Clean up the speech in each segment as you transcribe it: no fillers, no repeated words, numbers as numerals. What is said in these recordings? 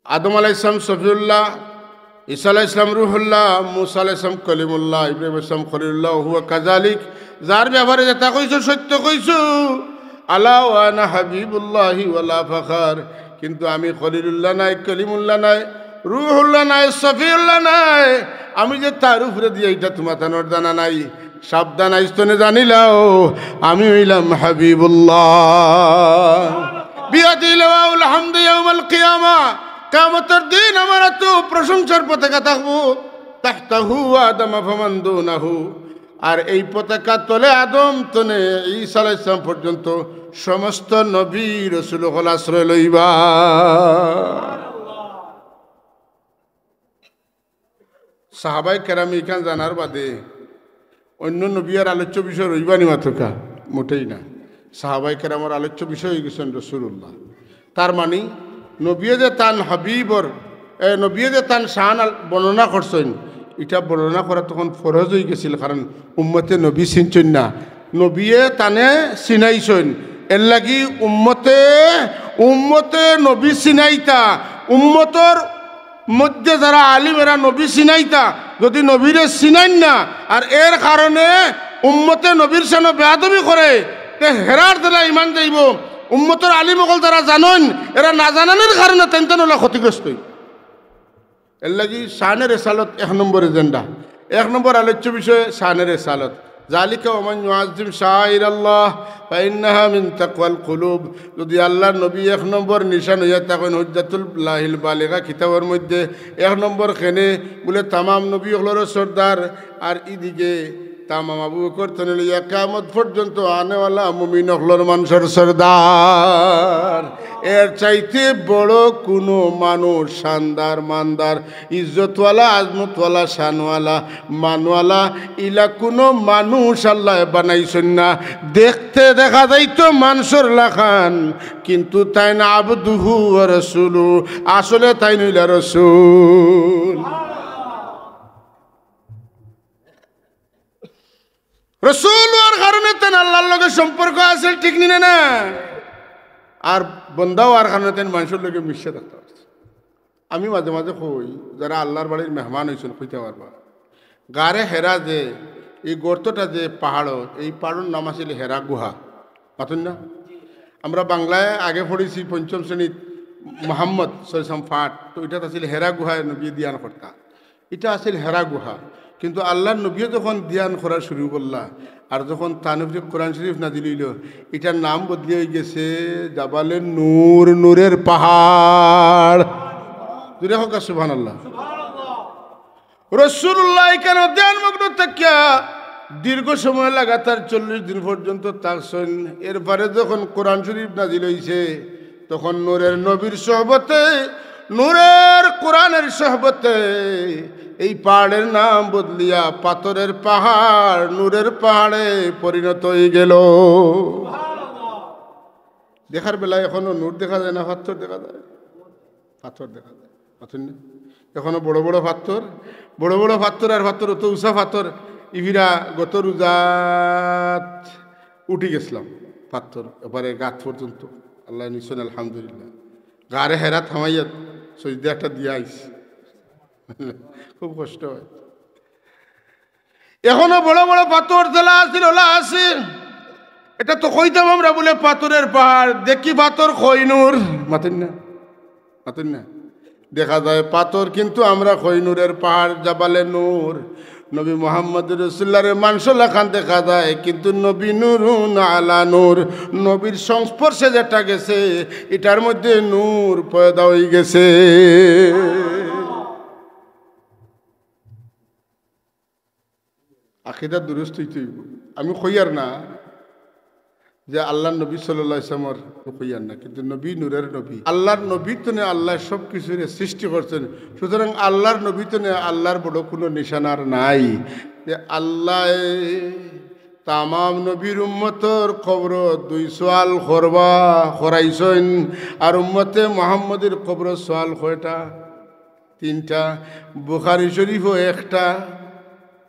আদম আলাইহিস সালাম সফিউল্লাহ, ঈসা আলাইহিস সালাম রুহুল্লাহ, মুসা আলাইহিস সালাম কলিমুল্লাহ, ইব্রাহিম আলাইহিস সালাম খলিলুল্লাহ, হুয়া কাযালিক। যার ব্যাপারে যেটা কইছো সত্য কইছো। আলা ওয়া আনা হাবিবুল্লাহি ওয়ালা ফাখার। কিন্তু আমি খলিলুল্লাহ নাই, কলিমুল্লাহ নাই, রুহুল্লাহ নাই, সফিউল্লাহ নাই। আমি যে তার উপরে দিয়ে এটা তোমার তানোর জানা নাই। সাবধান আইস্তনে জানিলাও আমি হইলাম হাবিবুল্লাহ। বিয়াদিল ওয়াল হামদু ইয়াউমাল কিয়ামা। কিয়ামতের দিন আমার তো প্রশংসার পতাকা থাকবো। তাহতাহু আদম ফামান দুনাহু। আর এই পতাকা তলে আদম তনে ঈসা আলাইহিস সালাম পর্যন্ত সমস্ত নবী রাসূল হল আশ্রয় লইবা। সাহাবায়ে কেরাম ইখান জানার বাদে অন্য নবীর আলোচ্য বিষয় রইবানি মাত্রকা মোটেই না। সাহাবায়ে কেরামের আলোচ্য বিষয় হয়ে গেছেন রাসূলুল্লাহ। তার মানে নবী যে তান হাবিবর নবী যে তান শান বর্ণনা করছেন, এটা বর্ণনা করা তখন ফরজ হয়ে গেছিল। কারণ উম্মতে নবী চিনছেন না, নবীয়ে তানে চিনাইছেন। এর লাগি উম্মতে নবী চিনাইতা, উম্মতর মধ্যে যারা আলিম এরা নবী চিনাইতা। যদি নবীরে চিনাইন না আর এর কারণে উম্মতে নবীর সামনে বেয়াদবি করে, তে হেরার দ্বারা ইমান যাইব। উম্মতর আলিম অকল যারা জানেন এরা না জানানোর কারণে তেন হলে ক্ষতিগ্রস্ত। এর লাগি শানের রেসালত এক নম্বর এজেন্ডা, এক নম্বর আলোচ্য বিষয় শানের রেসালত। জালিকা ওমান ইউআযযিম শাআইরাল্লাহ ফাইন্নাহা মিন তাকওয়াল কুলুব। যদি আল্লাহর নবী এক নম্বর নিশান হইয়া থাকেন হুজ্জাতুল্লাহিল বালিগা কিতাবের মধ্যে এক নম্বর খেনে বলে তামাম নবী হলর সর্দার। আর ইদিকে তামাম আবু বকর থেকে লইয়া কিয়ামত পর্যন্ত আনেওয়ালা মুমিন হলর মানুষের সর্দার। এর চাইতে বড় কোনো মানুষ শানদার মানদার ইজ্জতওয়ালা আজমতওয়ালা শানওয়ালা মানওয়ালা ইলা কোনো মানুষ আল্লাহ বানাইছেন না। দেখতে দেখা যাইতো মানুষের লাখান, কিন্তু তাই না আবদুহু ওয়া রাসূলু, আসলে তাই নইলা রাসূল। রসুল হওয়ার কারণে তেন আল্লাহর লগে সম্পর্ক আছে, ঠিক নিনে না। আর বন্ধা হওয়ার কারণে তেন মানুষের লগে মিশে থাকতে পারছে। আমি মাঝে মাঝে কই যারা আল্লাহর বাড়ির মেহমান হয়েছেন কইতে পারবা, গারে হেরা যে এই গর্তটা যে পাহাড়, এই পাহাড়ের নাম আছিল হেরা গুহা। পাতুন না? আমরা বাংলায় আগে পড়েছি পঞ্চম শ্রেণীত মোহাম্মদ সৈসাম ফাট, তো এটা আছিল হেরা গুহায় নবী দিয়ান কর্তা। এটা আছিল হেরা গুহা। কিন্তু আল্লাহর নবীও যখন ধ্যান করা শুরু করলা আর যখন তানবী কোরআন শরীফ নাজিল হইল, এটার নাম বদলে হয়ে গেছে জাবালে নূর, নূরের পাহাড়। জুড়ে হোক সুবহানাল্লাহ। রাসূলুল্লাহ কেন ধ্যানমগ্ন থাকিয়া দীর্ঘ সময় লাগাতার 40 দিন পর্যন্ত থাকছেন। এরপরে যখন কোরআন শরীফ নাজিল হইছে তখন নূরের নবীর সোহবতে, নূরের কোরআনের সোহবতে এই পাহাড়ের নাম বদলিয়া পাথরের পাহাড়, নূরের পাহাড়ে পরিণত হয়ে গেল। দেখার বেলায় এখনো নূর দেখা যায় না, পাথর দেখা যায়, পাথর দেখা যায়। পাথর না এখনো বড় বড় পাথর, বড় বড় পাথর আর পাথর, অত উঁচা পাথর। ইভিরা গত রোজাত উঠি গেছিলাম পাথর এবারে গাত পর্যন্ত, আল্লাহ নিশ্চয় আলহামদুলিল্লাহ। গারে হেরা থামাইয়া সজদা একটা দিয়ে আইস, খুব কষ্ট হয়। এখনো বড় বড় পাথর জেলা আছে, ওলা আছে। এটা তো কইতাম আমরা বলে পাথরের পাহাড়, দেখি পাথর খৈনুর। মাতেন না, মাতেন না, দেখা যায় পাথর, কিন্তু আমরা খৈনুরের পাহাড়, জাবালে নূর। নবী মোহাম্মদ রাসূলুল্লাহর মাংস লেখান দেখা যায়, কিন্তু নবী নূরুন আলা নূর। নবীর সংস্পর্শে যেটা গেছে এটার মধ্যে নূর পয়দা হয়ে গেছে। আকিদা দুরুস্ত হইতে হইব। আমি কইয়ার না যে আল্লাহর নবী সাল্লাল্লাহু আলাইহি ওয়াসাল্লাম কইয়ার না, কিন্তু নবী নূরের নবী। আল্লাহর নবী তো আল্লাহ সব কিছু সৃষ্টি করছেন, সুতরাং আল্লাহর নবী তো আল্লাহর বড় কোনো নিশানার নাই। যে আল্লাহ তামাম নবীর উম্মতর কবর 2 সওয়াল করবা করাইছেন, আর উম্মতে মুহাম্মদের কবর সওয়াল কয়টা? 3টা। বুখারী শরীফও 1টা।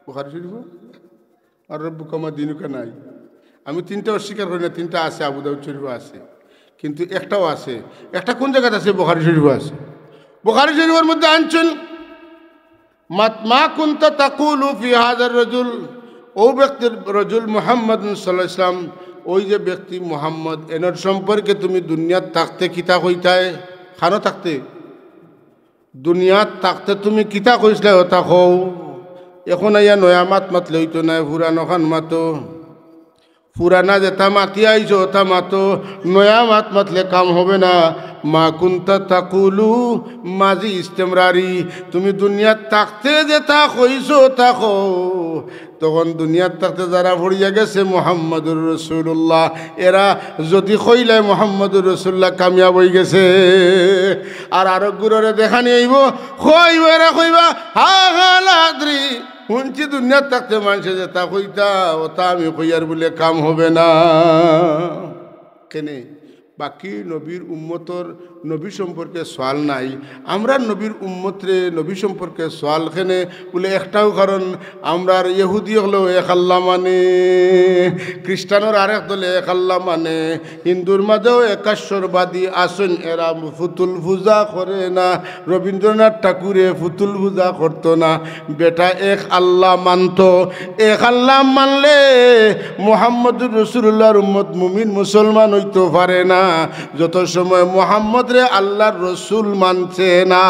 বুখারী শরীফও আর রব্বুকুমা দিনুকা নাই। আমি 3টা অস্বীকার করি না, 3টা আছে, আবু দাউদ শরীফও আছে, কিন্তু একটাও আছে। একটা কোন জায়গাতে আছে? বুখারী শরীফও আছে। বুখারী শরীফের মধ্যে আনছেন মা কুনতা তাকুলু ফি হাযার রাজুল, ও ব্যক্তির রজুল মুহাম্মদ সাল্লাল্লাহু আলাইহি ওয়াসাল্লাম, ওই যে ব্যক্তি মুহাম্মদ এনার সম্পর্কে তুমি দুনিয়াত থাকতে কিতা কইতায়? খানো থাকতে দুনিয়াত থাকতে তুমি কিতা কইসলে ওটা কও। এখন আইয়া নয়া মাত মাত লইতো নাই, পুরানো খান মাতো, পুরানা যেটা মাতি আইছো ওটা মাতো, নয়া মাত মাতলে কাম হবে না। মা কুনতা তাকুলু মাজি ইস্তেমরারি, তুমি দুনিয়াত থাকতে যেটা কইছো তা কও। তখন দুনিয়ার থাকতে যারা ভরিয়া গেছে মুহাম্মদুর রাসূলুল্লাহ, এরা যদি কইলে মুহাম্মদুর রাসূলুল্লাহ কামিয়াব হয়ে গেছে। আর আরো গুররে দেখানি আইব, কইব এরা কইবা হা হা লাদ্রি, শুনছি দুনিয়ার থাকতে মানুষে যেটা কইতা ওটা আমি কইয়ার বলে কাম হবে না। কেনে বাকি নবীর উম্মতর নবী সম্পর্কে সোয়াল নাই, আমরা নবীর উম্মতরে নবী সম্পর্কে সোয়াল খেনে বলে একটাও কারণ আমরা ইহুদি হলেও এক আল্লাহ মানে, খ্রিস্টানের আরেক দলে এক আল্লাহ মানে, হিন্দুর মাঝেও একাশ্বরবাদী আসেন, এরা ফুতুল পূজা করে না। রবীন্দ্রনাথ ঠাকুরে ফুতুল পূজা করতো না, বেটা এক আল্লাহ মানত। এক আল্লাহ মানলে মুহাম্মদুর রাসূলুল্লাহর উম্মত মুমিন মুসলমান হইতে পারে না যত সময় মুহাম্মদ রে আল্লাহর রসুল মানছে না।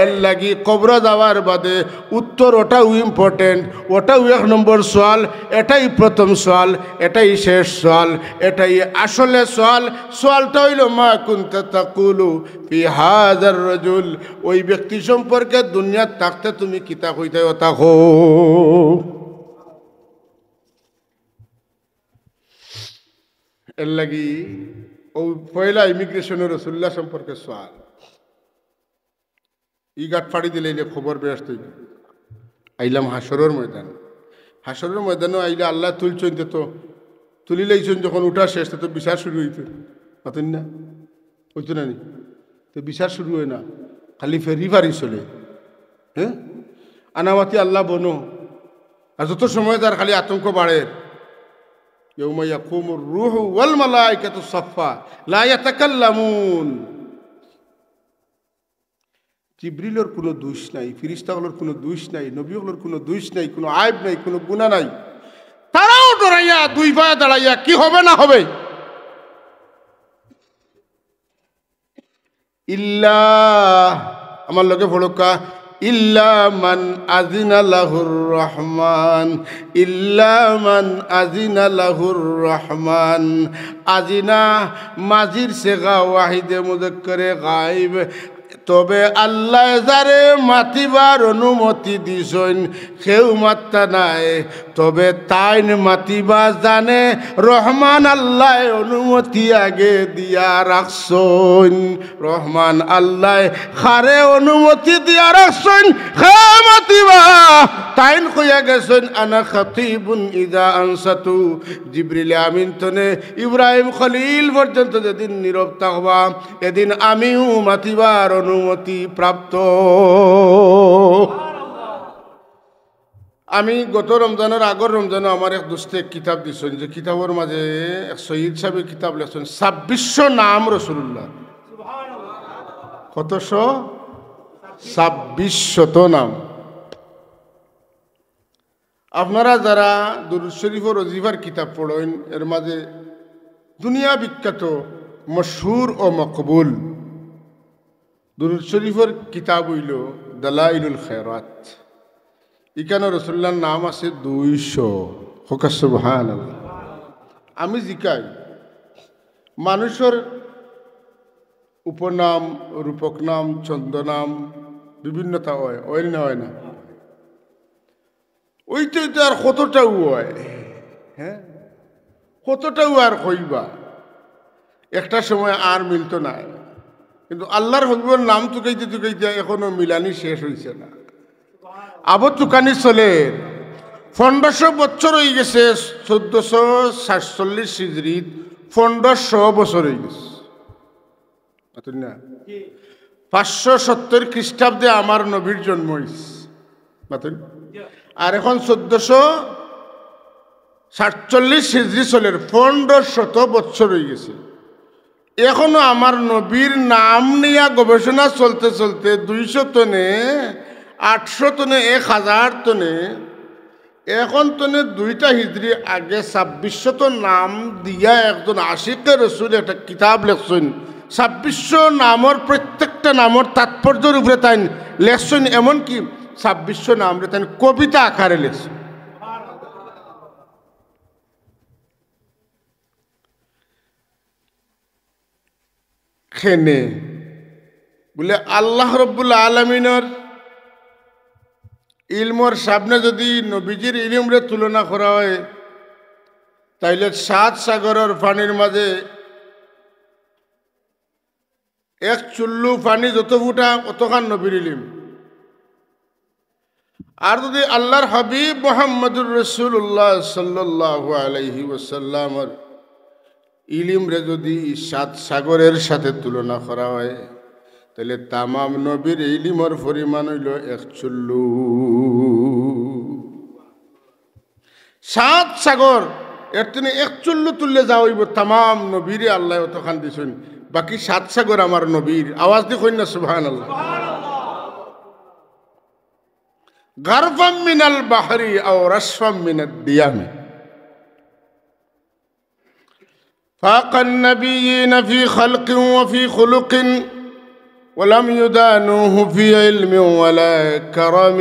এর লাগি কবর যাওয়ার বাদে উত্তর ওটাও ইম্পর্টেন্ট, ওটাও এক নম্বর সোয়াল, এটাই প্রথম সোয়াল, এটাই শেষ সোয়াল, এটাই আসলে সোয়াল। সোয়ালটা হইল মা কুনতা তাকুলু ফি হাযার রাজুল, ওই ব্যক্তি সম্পর্কে দুনিয়াত থাকতে তুমি কিতা কইতে ওটা কও। এর লাগি ও পয়লা ইমিগ্রেশনের রাসূলুল্লাহ সম্পর্কে সোয়াল, ই গাট ফাড়ি দিলে খবর ব্যস্ত আইলাম হাসরের ময়দান। হাসরের ময়দানও আইলে আল্লাহ তুলছেন, তো তুলি লাইছেন যখন উঠা শেষ তো বিচার শুরু হইত, পাতেন না হইতো না নি? তো বিচার শুরু হয় না, খালি ফেরি ফারি চলে। হ্যাঁ, আনামাতি আল্লাহ বনো, আর যত সময় তার খালি আতঙ্ক বাড়ে। يوم يقوم الروح والملائكة صفا لا يتكلمون। জিবরিলের কোনো দোষ নাই, ফেরেশতাগুলোর কোনো দোষ নাই, নবীগুলোর কোনো দোষ নাই, কোনো আইব নাই, কোনো গুনাহ নাই। তারাও ডরাইয়া দুই পায়ে দাঁড়াইয়া কি হবে না হবে। ইল্লা আমার লগে ফড়কা ইল্লা মান আযিনা লাহুর রহমান, ইল্লা মান আযিনা লাহুর রহমান। আজিনা মাজির সেগা ওয়াহিদে মুযাক্কারে গায়ব, তবে আল্লাহ যারে মাতিবার অনুমতি দিছেন কেউ মাত্তা নাই, তবে তাইন মাতিবা জানে রহমান আল্লাহ অনুমতি আগে দিয়া রাখছেন। রহমান আল্লাহ খারে অনুমতি দিয়া রাখছেন খে মাতিবা, তাইন কইয়া গেছেন আনা খাতিবুন ইজা আনসাতু। জিবরিল আমিন তনে ইব্রাহিম খলিল পর্যন্ত যেদিন নীরব থাকবা এদিন আমিও মাতিবার অনুমতি প্রাপ্ত। আমি গত রমজানের আগর রমজানে আমার এক দোস্তে কিতাব দিছেন, যে কিতাবের মাঝে এক শহীদ সাহেব কিতাব লেখছেন 2600 নাম রাসূলুল্লাহ। কতশো? 2600 নাম। আপনারা যারা দুরূদ শরীফ ও ওজিফার কিতাব পড়েন, এর মাঝে দুনিয়া বিখ্যাত মশহুর ও মকবুল দুরূদ শরীফের কিতাব হইল দালাইলুল খায়রাত। এখানে রাসূলুল্লাহর নাম আছে 200। হোকা সুবহানাল্লাহ। আমি জিকাই মানুষের উপনাম, রূপক নাম, ছন্দনাম বিভিন্নতা হয়, হয় না হয় না? ওইটাই তো আর কতটাও হয়। হ্যাঁ, কতটাও আর কইবা, একটা সময় আর মিলত না। কিন্তু আল্লাহর হবিবের নাম চুকাইতে চুকাইতে এখনো মিলানি শেষ হয়েছে না। আবু চুকানি চলে 1500 বছর হয়ে গেছে। 1447 হিজরিত 1500 বছর হয়ে গেছে না। 570 খ্রিস্টাব্দে আমার নবীর জন্ম হয়েছে, আর এখন 1447 হিজরি চলে 1500 বছর হয়ে গেছে। এখনো আমার নবীর নাম নিয়ে গবেষণা চলতে চলতে 200 টনে 800 টনে 1000 টনে এখন টনে 2টা হিজরি আগে 2600 নাম দিয়া একজন আশিকে রসুল একটা কিতাব লেখছেন। 2600 নামর প্রত্যেকটা নামর তাৎপর্যের উপরে তাই লেখছেন, এমনকি 2600 নামরে তাই কবিতা আকারে লেখছেন। খেনে বলে আল্লাহ রব্বুল আলমিনের ইলমর সামনে যদি নবীজির ইলমরে তুলনা করা হয়, তাইলে 7 সাগরের পানির মাঝে এক চুল্লু পানি যত ফুটা অতখান নবীর ইলিম। আর যদি আল্লাহর হাবিব মুহাম্মদুর রাসূলুল্লাহ সাল্লাল্লাহু আলাইহি ওয়াসাল্লামের ইলিমরে যদি 7 সাগরের সাথে তুলনা করা হয়, তাহলে তামাম নবীর ইলিমর পরিমাণ হইল এক চুল্লু। 7 সাগর এর তিনি এক চুল্লু তুললে যা হইব তামাম নবীরে আল্লাহ অতখান দিছেন। বাকি 7 সাগর আমার নবীর। আওয়াজ দিয়ে কইন না সুবহানাল্লাহ। গারফাম মিনাল বাহরি আও রাসফাম মিনাদ দিয়ামি ফাকা النبيين في خلق وفي خلق ولم يدانوه في علم ولا كرم।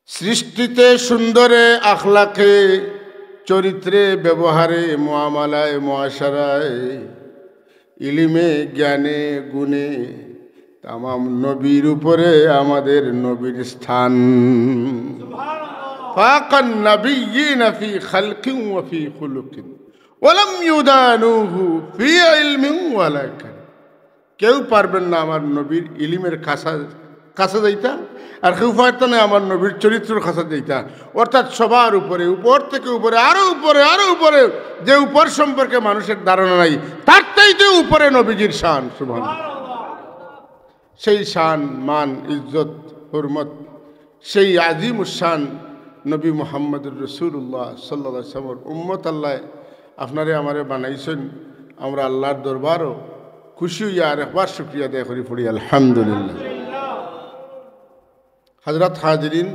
সৃষ্টিতে সুন্দরে, আখলাকে, চরিত্রে, ব্যবহারে, মুআমালায়, মুআশারায়, ইলিমে, জ্ঞানে, গুণে তামাম নবীর উপরে আমাদের নবীর স্থান। ফাকান নাবিয়্যিনা ফি খালকিন ওয়া ফি খুলুকিন ওয়ালাম ইউদানুহু ফি ইলমিন ওয়ালা কারম। কেউ পারবেন না আমার নবীর ইলিমের কাছে যাইতা, আর কেউ পারতেন না আমার নবীর চরিত্রের কাছে যাইতা। অর্থাৎ সবার উপরে, উপর থেকে উপরে, আরো উপরে, আরো উপরে, যে উপর সম্পর্কে মানুষের ধারণা নাই তার চাইতে উপরে নবীজির শান। সুবহানাল্লাহ। সেই শান, মান, ইজ্জত, হুরমত, সেই আজিমুস শান নবী মুহাম্মদুর রাসূলুল্লাহ সাল্লাল্লাহু আলাইহি ওয়াসাল্লামের উম্মত আল্লাহ আপনারে আমারে বানাইছেন। আমরা আল্লাহর দরবারও খুশি হইয়া আর একবার শুকরিয়া আদায় করি পড়ি আলহামদুলিল্লাহ। হযরত হাজিরিন,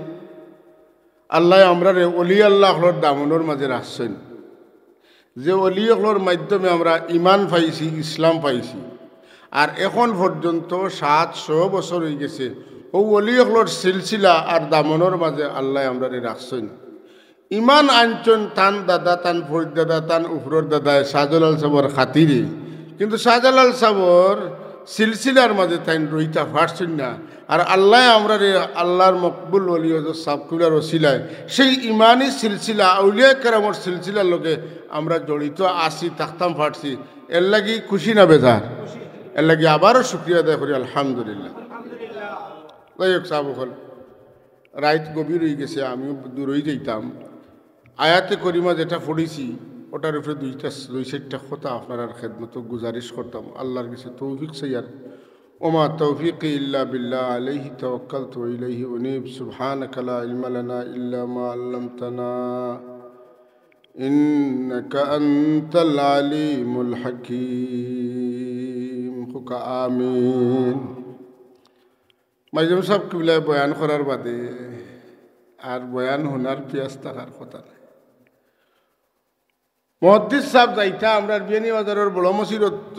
আল্লাহ আমরারে ওলি আল্লাহর দামনের মাঝে রাখছেন। যে ওলি আল্লাহর মাধ্যমে আমরা ইমান পাইছি, ইসলাম পাইছি, আর এখন পর্যন্ত 700 বছর হয়ে গেছে ও ওলি আল্লাহর সিলসিলা আর দামনের মাঝে আল্লাহ আমরারে রাখছেন। ইমান আনছেন তান দাদা, তান ফরিদ দাদা, তান উফরর দাদায় শাহজালাল সাবর খাতিরে, কিন্তু শাহজালাল সাবর সিলসিলার মাঝে তাই রইতা পারছেন না। আর আল্লাহ আমরা আল্লাহর মকবুল ওলি সাবকুলার ওসিলায় সেই ইমানি সিলসিলা, আউলিয়া কেরামর সিলসিলার লোকে আমরা জড়িত আসি, থাকতাম পারছি। এর লাগি খুশি না বেজার? এর লাগি আবারও শুক্রিয়া আদায় করি আলহামদুলিল্লাহ। যাই হোক সাহেব, রাত গভীর হয়ে গেছে, আমিও দূরই যাইতাম। আয়াতে করিমা যেটা পড়েছি ওটার উপরে 2-4টা কথা আপনার খেদমত গুজারিশ করতাম। আল্লাহর কাছে তৌফিক চাইয়ার। ওমা তৌফিক ইল্লা বিল্লাহ, আলাইহি তাওয়াক্কালতু ওয়া ইলাইহি উনীব। সুবহানাকা লা ইলমা লানা ইল্লা মা আল্লামতানা ইন্নাকা আনতাল আলিমুল হাকীম। হুকা আমিন। মাইজুম সাহেব কিবলায় বয়ান করার বাদে আর বয়ান শোনার পিয়াস থাকার কথা নাই। মুহাদ্দিস সাহেব যাইতা আমরা বিয়ানি বাজারের বড়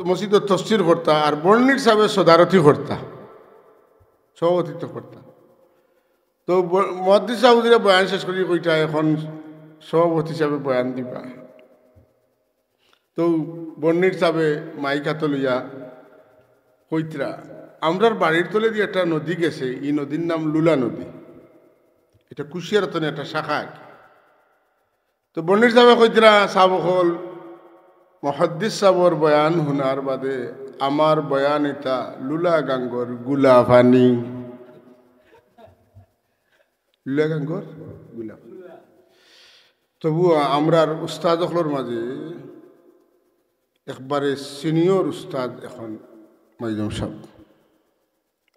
মসজিদত তফসির করতা, আর বর্ণির সাহেবের সদারতি করতা, সভাপতিত্ব করতা। তো মুহাদ্দিস সাহেব যদি বয়ান শেষ করি কইটা এখন সভাপতি হিসাবে বয়ান দিবা। তো বর্ণির সাহেবে মাইকাত লইয়া কইতরা আমরার বাড়ির তলে দিয়ে একটা নদী গেছে, এই নদীর নাম লুলা নদী। এটা কুশিয়ারতনে একটা শাখা। তো বন্ডির সাহেব কইতরা সাহেব হল মুহাদ্দিস সাহেবর বয়ান শোনার বাদে আমার বয়ান এটা লুলা গাঙ্গর গুলা পানি। লুলা গাঙ্গর গুলা। তবু আমরার উস্তাদ হলর মাঝে একবারে সিনিয়র উস্তাদ এখন মাইজুম সাহেব।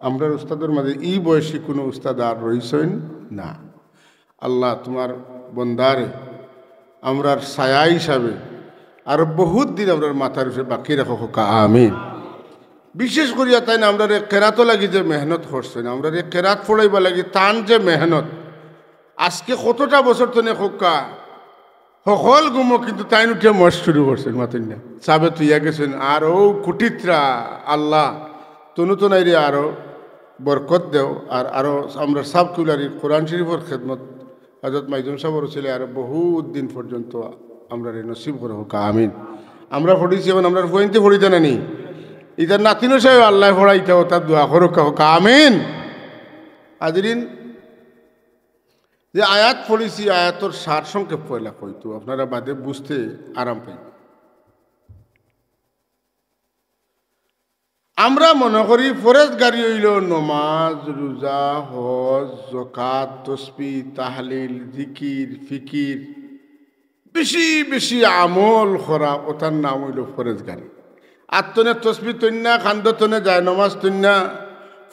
আমরার উস্তাদের মাঝে এই বয়সী কোনো উস্তাদ আর রইছেন না। আল্লাহ তোমার বন্দারে আমরার ছায়া হিসাবে আর বহুত দিন আমরার মাথার উপরে বাকি রাখো হোকা আমিন। বিশেষ করিয়া তাই না আমরা কেরাতও লাগি যে মেহনত করছেন, আমরা কেরাত ফোড়াইবা লাগি টান যে মেহনত আজকে কতটা বছর তনে হোকা সকল গুমো কিন্তু তাই উঠে মস শুরু করছেন মাতেন না চাবে তুইয়া গেছেন আর ও কুটিত্রা আল্লাহ তনু তনাইরে আরো বরকত দেও আর আরো আমরা সাবকুলারি কোরআন শরীফের খেদমত হযরত মাইজুম সাহেবের ছেলে আর বহুত দিন পর্যন্ত আমরা নসিব করে হোক আমিন। আমরা পড়িছি এবং আমরা ফইনতে পড়িতে নানি ইতার নাতিনো সাহেব আল্লাহ পড়াইতে তার দোয়া করুক হোক আমিন। হাজরিন, যে আয়াত পড়িছি আয়াতর সার সংক্ষেপ পয়লা কইতো আপনারা বাদে বুঝতে আরাম পাই। আমরা মনে করি ফরজগারি হইল নমাজ, রোজা, হজ, যাকাত, তাসবিহ, তাহলিল, জিকির, ফিকির, বেশি বেশি আমল করা ওটার নাম হইল ফরজগারি। আত্মনে তসবিহ তন্যা, খান্দ তনে যায় নমাজ তন্যা,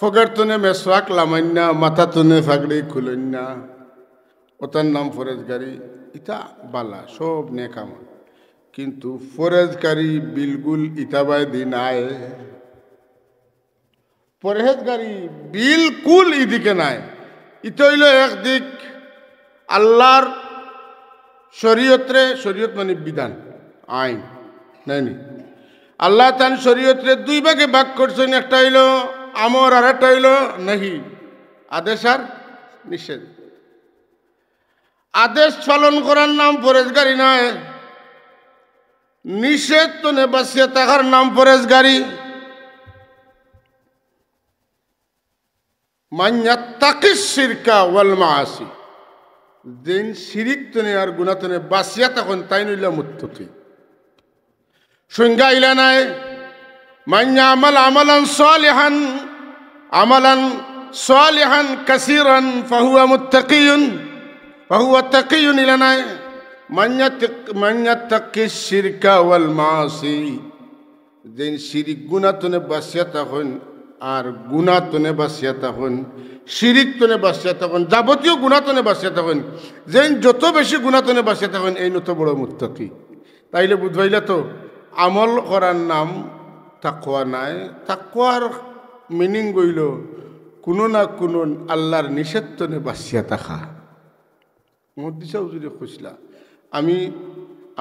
ফগের তনে মেসওয়াক লামান্যা, মাথা তনে ফাগড়ি খুলন্যা, ওটার নাম ফরজগারি। ইটা বালা সব নেকাম, কিন্তু ফরজগারি বিলকুল ইতাবায় দিন আয়, পরহেজগারি বিলকুল ইদিকে নাই। ইতো হইল একদিক আল্লাহর শরীয়তরে, শরীয়ত মানে বিধান আইন নাইনি, আল্লাহ তান শরীয়তরে দুই ভাগে ভাগ করছেন, একটা হইল আমর আর একটা হইল নাহি, আদেশ আর নিষেধ। আদেশ পালন করার নাম পরহেজগারি নয়, নিষেধ তো নেবাসিয়া থাকার নাম পরহেজগারি। মান্যাত্তাকিস শিরকা ওয়াল মাআসি, যেন শিরিক তনে আর গুনাহ তনে বাসিয়া তখন তাই নইলা মুত্তাকি। সংজ্ঞা ইলা নাই, মান্যা আমাল আমালান সালিহান কাসীরান ফাহুয়া মুত্তাকিয়ুন ফাহুয়া তাকিয়ুন ইলা নাই। মান্যাত্তাকিস শিরকা ওয়াল মাআসি, যেন শিরিক গুনাহ তনে বাসিয়া তখন আর গুনাহ তনে বাসিয়া তখন, শিরিক তনে বাসিয়া তখন, যাবতীয় গুনাহ তনে বাসিয়া তখন, যেন যত বেশি গুনাহ তনে বাসিয়া তখন এই নত বড় মুত্তাকি। তাইলে বুঝবাইলা তো আমল করার নাম তাকওয়া নাই। তাকওয়ার মিনিং গইল কোনো না কোনো আল্লাহর নিষেধ তনে বাসিয়া থাকা। মদিসাও যদি খুঁজলা আমি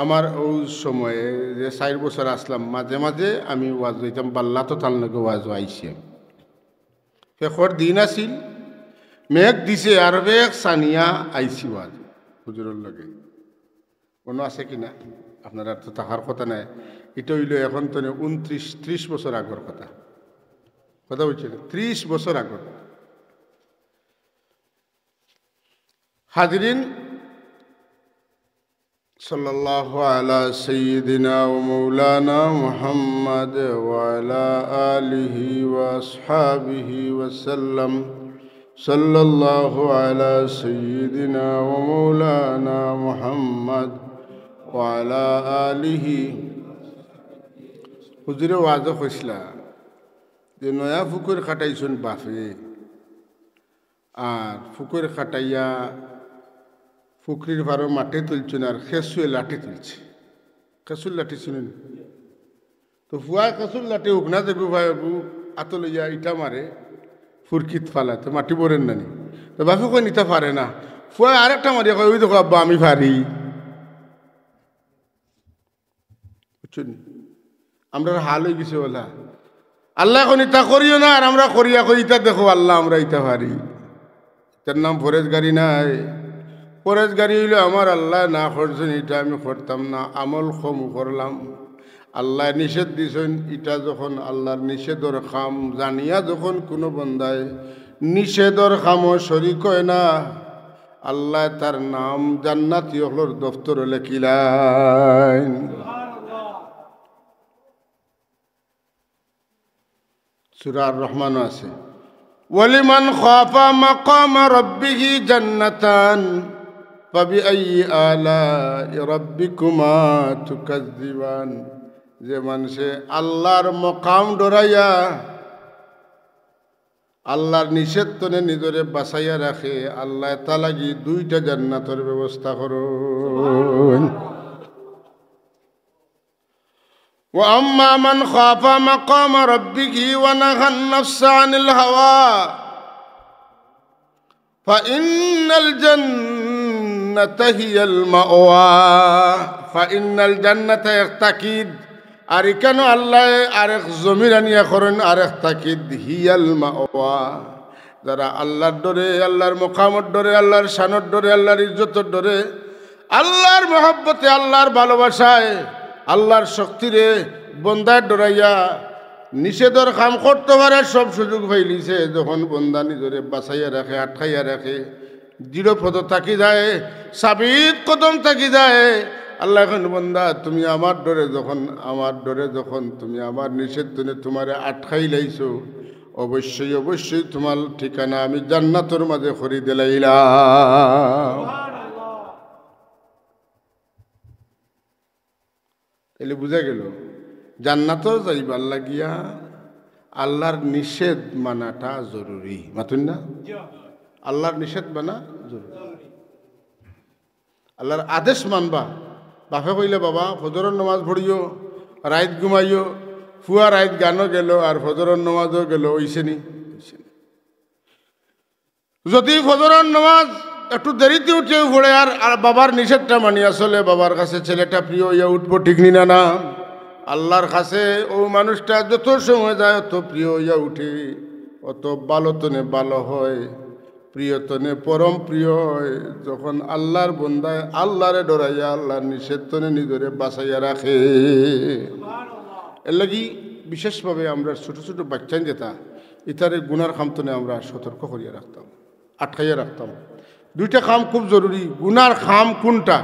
আমার ওই সময়ে যে 4 বছর আসলাম, মাঝে মাঝে আমি ওয়াজ হইতাম, বাল্লা তো তার লগে ওয়াজ আইসি। শেষর দিন আসিল, মেঘ দিছে আর বেগ সানিয়া আইসি ওয়াজ হুজুরের লগে। কোনো আছে কিনা আপনারা তো তাহার কথা নাই। এটা হইল এখন তো 29-30 বছর আগর কথা, কথা বলছি 30 বছর আগর। হাজরিন, সাল্লাল্লাহু আলা সাইয়্যিদিনা ওয়া মাওলানা মুহাম্মদ ওয়া আলা আলিহি ওয়া আসহাবিহি ওয়া সাল্লাম। সাল্লাল্লাহু আলা সাইয়্যিদিনা ওয়া মাওলানা মুহাম্মদ ওয়া আলা আলিহি। হুজুরে ওয়াজ কইসলা যে নয়া ফুকুর খাটাইছেন বাফে, আর ফুকুর খাটাইয়া ফুকরির ভারো মাঠে তুলছেন আর খেসুয়ে লাঠি তুলছে। খেসুর লাঠি শুনেন তো, ফুয়া খেসুর লাঠি উগনা দেবু ভাই বাবু আত লইয়া ইটা মারে ফুরকিত ফালা, তো মাটি বরেন নানি, তো বাপু কই নিতে পারে না। ফুয়া আরেকটা মারিয়া কয় ওই দেখো আব্বা আমি পারি। বুঝছেন আমরা হাল হয়ে গেছে বলা, আল্লাহ এখন ইটা করিও না, আর আমরা করিয়া কই ইটা দেখো আল্লাহ আমরা ইটা পারি। তার নাম ফরজগারি নাই। ফরজগারি হইল আমার আল্লাহ না করছেন এটা আমি করতাম না, আমল কম করলাম। আল্লাহ নিষেধ দিছেন, এটা যখন আল্লাহর নিষেধর খাম জানিয়া যখন কোনো বন্দায় নিষেধর খামও শরিক হয় না, আল্লাহ তার নাম জান্নাতি হলর দফতর লেখিলেন। সূরা আর রহমান আছে, ওয়ালিমান খাফা মাকাম রাব্বিহি জান্নাতান ফাবিআইয়ি আলাই রাব্বিকুমা তুকাজ্জিবান। যে মানুষে আল্লাহর মকাম ডরাইয়া আল্লাহর নিষেধ তনে নিজরে বাঁচাইয়া রাখে আল্লাহ তালাগি দুইটা জান্নাতের ব্যবস্থা করুন। وأما من خاف مقام ربه ونهى النفس عن الهوى فإن الجنة هي المأوى فإن الجنة يختكيد أركن الله أرخ زميران يخرن أرخ تكيد هي المأوى যারা আল্লাহর ডরে আল্লাহর মুকামের ডরে আল্লাহর শানের ডরে আল্লাহর ইজ্জতের ডরে আল্লাহর মহব্বতে আল্লাহর ভালোবাসায় আল্লাহর শক্তিরে বন্দায় ডরাইয়া নিষেধর কাম করতে পারে সব সুযোগ পাইলিছে যখন বন্দা নিজরে বাঁচাইয়া রাখে আটকাইয়া রাখে দৃঢ় পদ থাকি যায় সাবিত কদম থাকি যায় আল্লাহ এখন বন্দা তুমি আমার ডরে যখন তুমি আমার নিষেধ তুলে তোমারে আটকাই লাইছো অবশ্যই অবশ্যই তোমার ঠিকানা আমি জান্নাতের মাঝে খরি দিলাইলাম। তাহলে বুঝা গেল জান্নাতও যাইবার লাগিয়া আল্লাহর নিষেধ মানাটা জরুরি, মাতুন না? আল্লাহর নিষেধ মানা জরুরি, আল্লাহর আদেশ মানবা। বাপে কইলে বাবা ফজরের নামাজ পড়িও, রাত ঘুমাইও, ফুয়া রাত গানও গেল আর ফজরের নামাজও গেল, ওইসেনি। যদি ফজরের নামাজ একটু দেরিতে উঠেও পড়ে আর বাবার নিষেধটা মানি আসলে বাবার কাছে ছেলেটা প্রিয় ইয়া উঠবো ঠিক নিনা না, আল্লাহর কাছে ও মানুষটা যত সময় যায় অত প্রিয় ইয়া উঠে, অত ভালোতনে ভালো হয়, প্রিয়তনে পরম প্রিয় হয় যখন আল্লাহর বন্দায় আল্লাহরে ডরাইয়া আল্লাহর নিষেধতনে নিজরে বাঁচাইয়া রাখে। এর লাগি বিশেষভাবে আমরা ছোটো ছোটো বাচ্চান যেটা ইতারে গুনার খামতনে আমরা সতর্ক করিয়া রাখতাম, আটকাইয়া রাখতাম। দুইটা খাম খুব জরুরি। গুনার খাম কোনটা?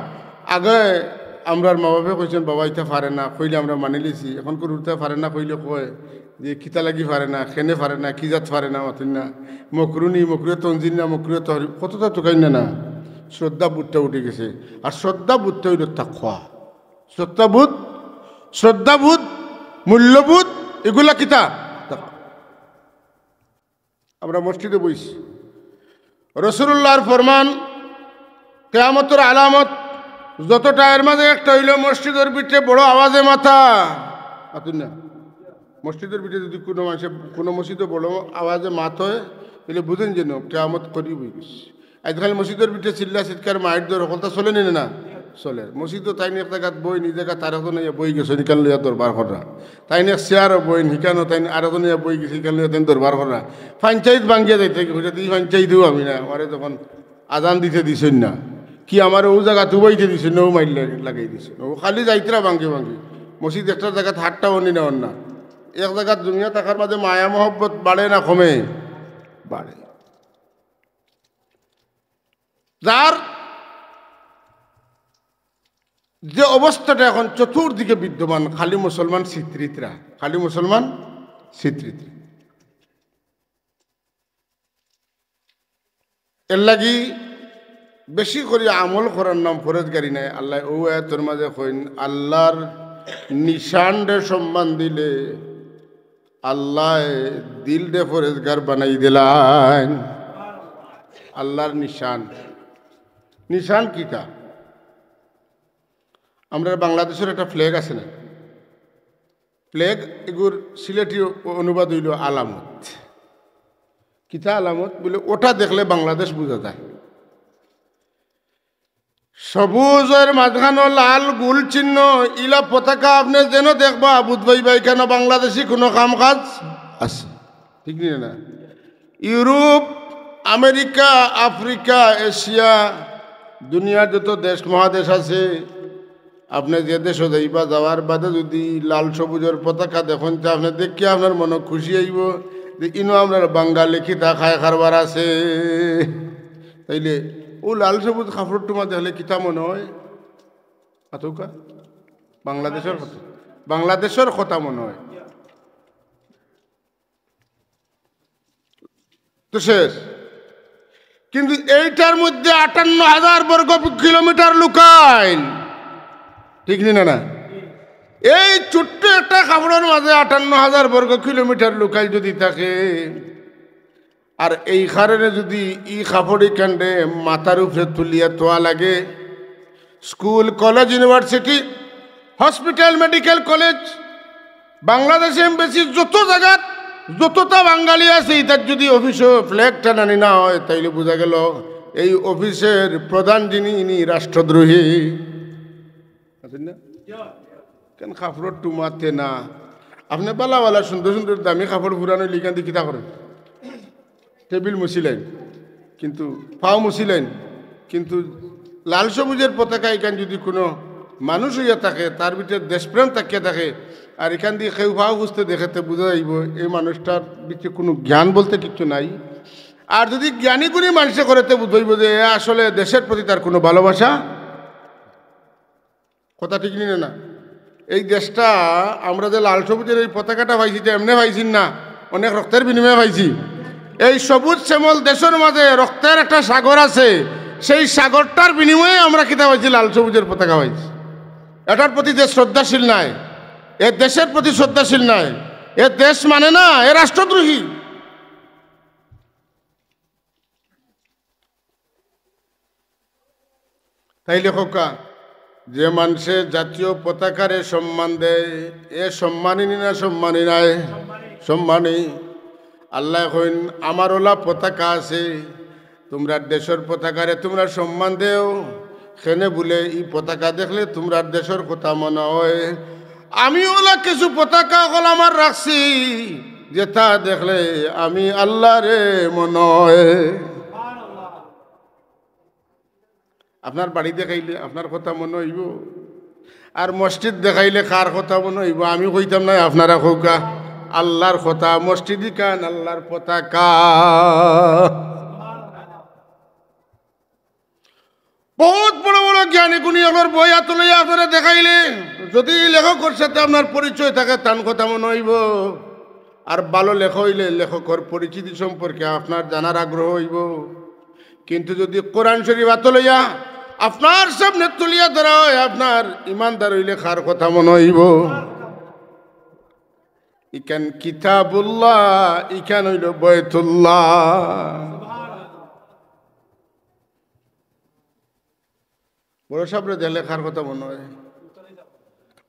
আগে আমরার মা বাপে কইছেন বাবা ইটা পারে না, কইলে আমরা মানি লিছি। এখন করে উঠতে পারে না কইলে কয় যে কিতা লাগি পারে না, খেনে পারে না, কি জাত পারে না, মাতিন না মকরুনি মকরুয়ে তঞ্জিন না মকরুয়ে তহরি কতটা তোকাই না। শ্রদ্ধা বুধটা উঠে গেছে। আর শ্রদ্ধা বুধটা হইল তাকওয়া। শ্রদ্ধাবোধ মূল্যবোধ এগুলা কিতা আমরা মসজিদে বইছি। রসুল্লাহর ফরমান কিয়ামতের আলামত যতটা এর মাঝে একটা হইল মসজিদের ভিতরে বড় আওয়াজে মাথা মাতুন না। মসজিদের ভিতরে যদি কোনো মানুষে কোনো মসজিদে বড় আওয়াজে মাত হয় তাহলে বুঝেন যেন কিয়ামত করি বই গেছে। আজকাল মসজিদের ভিতরে চিল্লা চিৎকার মায়ের দর সকলটা চলে নিলে না চলে। মসজিদও তাই নিয়ে এক জায়গাত বই নিজ জায়গা তার এখন বই গেছে নিকাল লইয়া দরবার করা, তাই নিয়ে চেয়ারও বই হিকানো তাই আর এখন বই গেছে হিকাল লইয়া তাই দরবার করা। পঞ্চায়েত ভাঙ্গিয়া যাইতে তুই পঞ্চায়েতও আমি না আমারে যখন আজান দিতে দিছেন না কি আমার ও জায়গা তুবাইতে দিছেন না ও মাইল লাগাই দিছে ও খালি যাইতরা ভাঙ্গি ভাঙ্গি। মসজিদ একটা জায়গাত হাটটাও নি নেওয়ার না। এক জায়গাত দুনিয়া থাকার মাঝে মায়া মহব্বত বাড়ে না কমে? বাড়ে। যার যে অবস্থাটা এখন চতুর্দিকে বিদ্যমান খালি মুসলমান চিত্রিতরা, খালি মুসলমান চিত্রিত। এর লাগি বেশি করে আমল করার নাম ফরজগারি নাই। আল্লাহ ও তোর মাঝে কইন আল্লাহর নিশানরে সম্মান দিলে আল্লাহ দিল দে ফরজগার বানাই দিলেন। আল্লাহর নিশান, নিশান কিটা? আমরা বাংলাদেশের একটা ফ্ল্যাগ আছে না, ফ্ল্যাগ এগুর সিলেটি অনুবাদ হইল আলামত। কিতা আলামত বলে? ওটা দেখলে বাংলাদেশ বোঝা যায়। সবুজের মাঝখানো লাল গুল চিহ্ন ইলা পতাকা আপনি যেন দেখবা বুধবাই ভাই কেন বাংলাদেশি কোনো কাম কাজ আছে, ঠিক না? ইউরোপ, আমেরিকা, আফ্রিকা, এশিয়া, দুনিয়ার যত দেশ মহাদেশ আছে আপনি যে দেশে যাইবা যাওয়ার বাদে যদি লাল সবুজের পতাকা দেখুন তা আপনি দেখি আপনার মনে খুশি আইব যে ইনো আপনার বাঙালি কিতা খায় খারবার আছে। তাইলে ও লাল সবুজ কাপড় টুমা দেখলে কিতা মনে হয়? আতৌকা বাংলাদেশের কথা, বাংলাদেশের কথা মনে হয়। তো শেষ। কিন্তু এইটার মধ্যে 58,000 বর্গ কিলোমিটার লুকাইল, ঠিক না? না, এই ছোট্ট একটা কাপড়ের মাঝে 58,000 বর্গ কিলোমিটার লুকাইল যদি থাকে আর এই কারণে যদি ই কাপড়ি কাণ্ডে মাথার উপরে তুলিয়া তোয়া লাগে, school college university hospital medical college বাংলাদেশে এমবেসি যত জায়গাত যতটা বাঙালি আছে তার যদি অফিসে ফ্ল্যাগ টানানি না হয় তাইলে বোঝা গেল এই অফিসের প্রধান যিনি ইনি রাষ্ট্রদ্রোহী আছেন না। কেন কাপড় টুমাতে না? আপনি বালা বালা সুন্দর সুন্দর দামি কাপড় পুরানো লিখান দিয়ে কিতা করেন? টেবিল মুছিলেন কিন্তু পাও মুছিলেন, কিন্তু লাল সবুজের পতাকা এখান যদি কোনো মানুষ হইয়া থাকে তার ভিতরে দেশপ্রেম থাকিয়া থাকে আর এখান দিয়ে কেউ ভাও বুঝতে দেখাতে বোঝা যাইব এই মানুষটার ভিতরে কোনো জ্ঞান বলতে কিছু নাই। আর যদি জ্ঞানী গুণী মানুষে করেতে বুঝাইব যে আসলে দেশের প্রতি তার কোনো ভালোবাসা, কথা ঠিক নিনে না। এই দেশটা আমরা যে লাল সবুজের এই পতাকাটা পাইছি যে এমনি পাইছি না, অনেক রক্তের বিনিময়ে পাইছি। এই সবুজ শ্যামল দেশের মাঝে রক্তের একটা সাগর আছে, সেই সাগরটার বিনিময়ে আমরা কিতা পাইছি? লাল সবুজের পতাকা পাইছি। এটার প্রতি যে শ্রদ্ধাশীল নাই, এ দেশের প্রতি শ্রদ্ধাশীল নাই, এ দেশ মানে না, এ রাষ্ট্রদ্রোহী। তাই লেখকা যে মানুষে জাতীয় পতাকারে সম্মান দেয় এ সম্মানী না সম্মানী নাই? সম্মানী। আল্লাহ কইন আমার ওলা পতাকা আছে, তোমরা দেশের পতাকারে তোমরা সম্মান দেও, সেনে বলে এই পতাকা দেখলে তোমরা দেশের কথা মনে হয়। আমি ওলা কিছু পতাকা হল আমার রাখছি যেটা দেখলে আমি আল্লাহ রে মনে হয়। আপনার বাড়ি দেখাইলে আপনার কথা মনে হইব, আর মসজিদ দেখাইলে কার কথা মনে হইব? আমি কইতাম না, আপনারা কৌকা আল্লাহর কথা। মসজিদই কান আল্লাহর পতাকা। বহুত বড় বড় জ্ঞানী গুণী আমার বই হাতে লইয়া আপনারা দেখাইলে যদি লেখকের সাথে আপনার পরিচয় থাকে তার কথা মনে হইব। আর ভালো লেখা হইলে লেখকের পরিচিতি সম্পর্কে আপনার জানার আগ্রহ হইব। কিন্তু যদি কোরআন শরীফ হাতে লইয়া আপনার সামনে তুলিয়া ধরা হয়, আপনার ইমানদার হইলে কার কথা মনে হইব? ইখান কিতাবুল্লাহ, ইখান হইল বাইতুল্লাহ। বড় সাহেবরে যে লেখার কথা মনে হয়,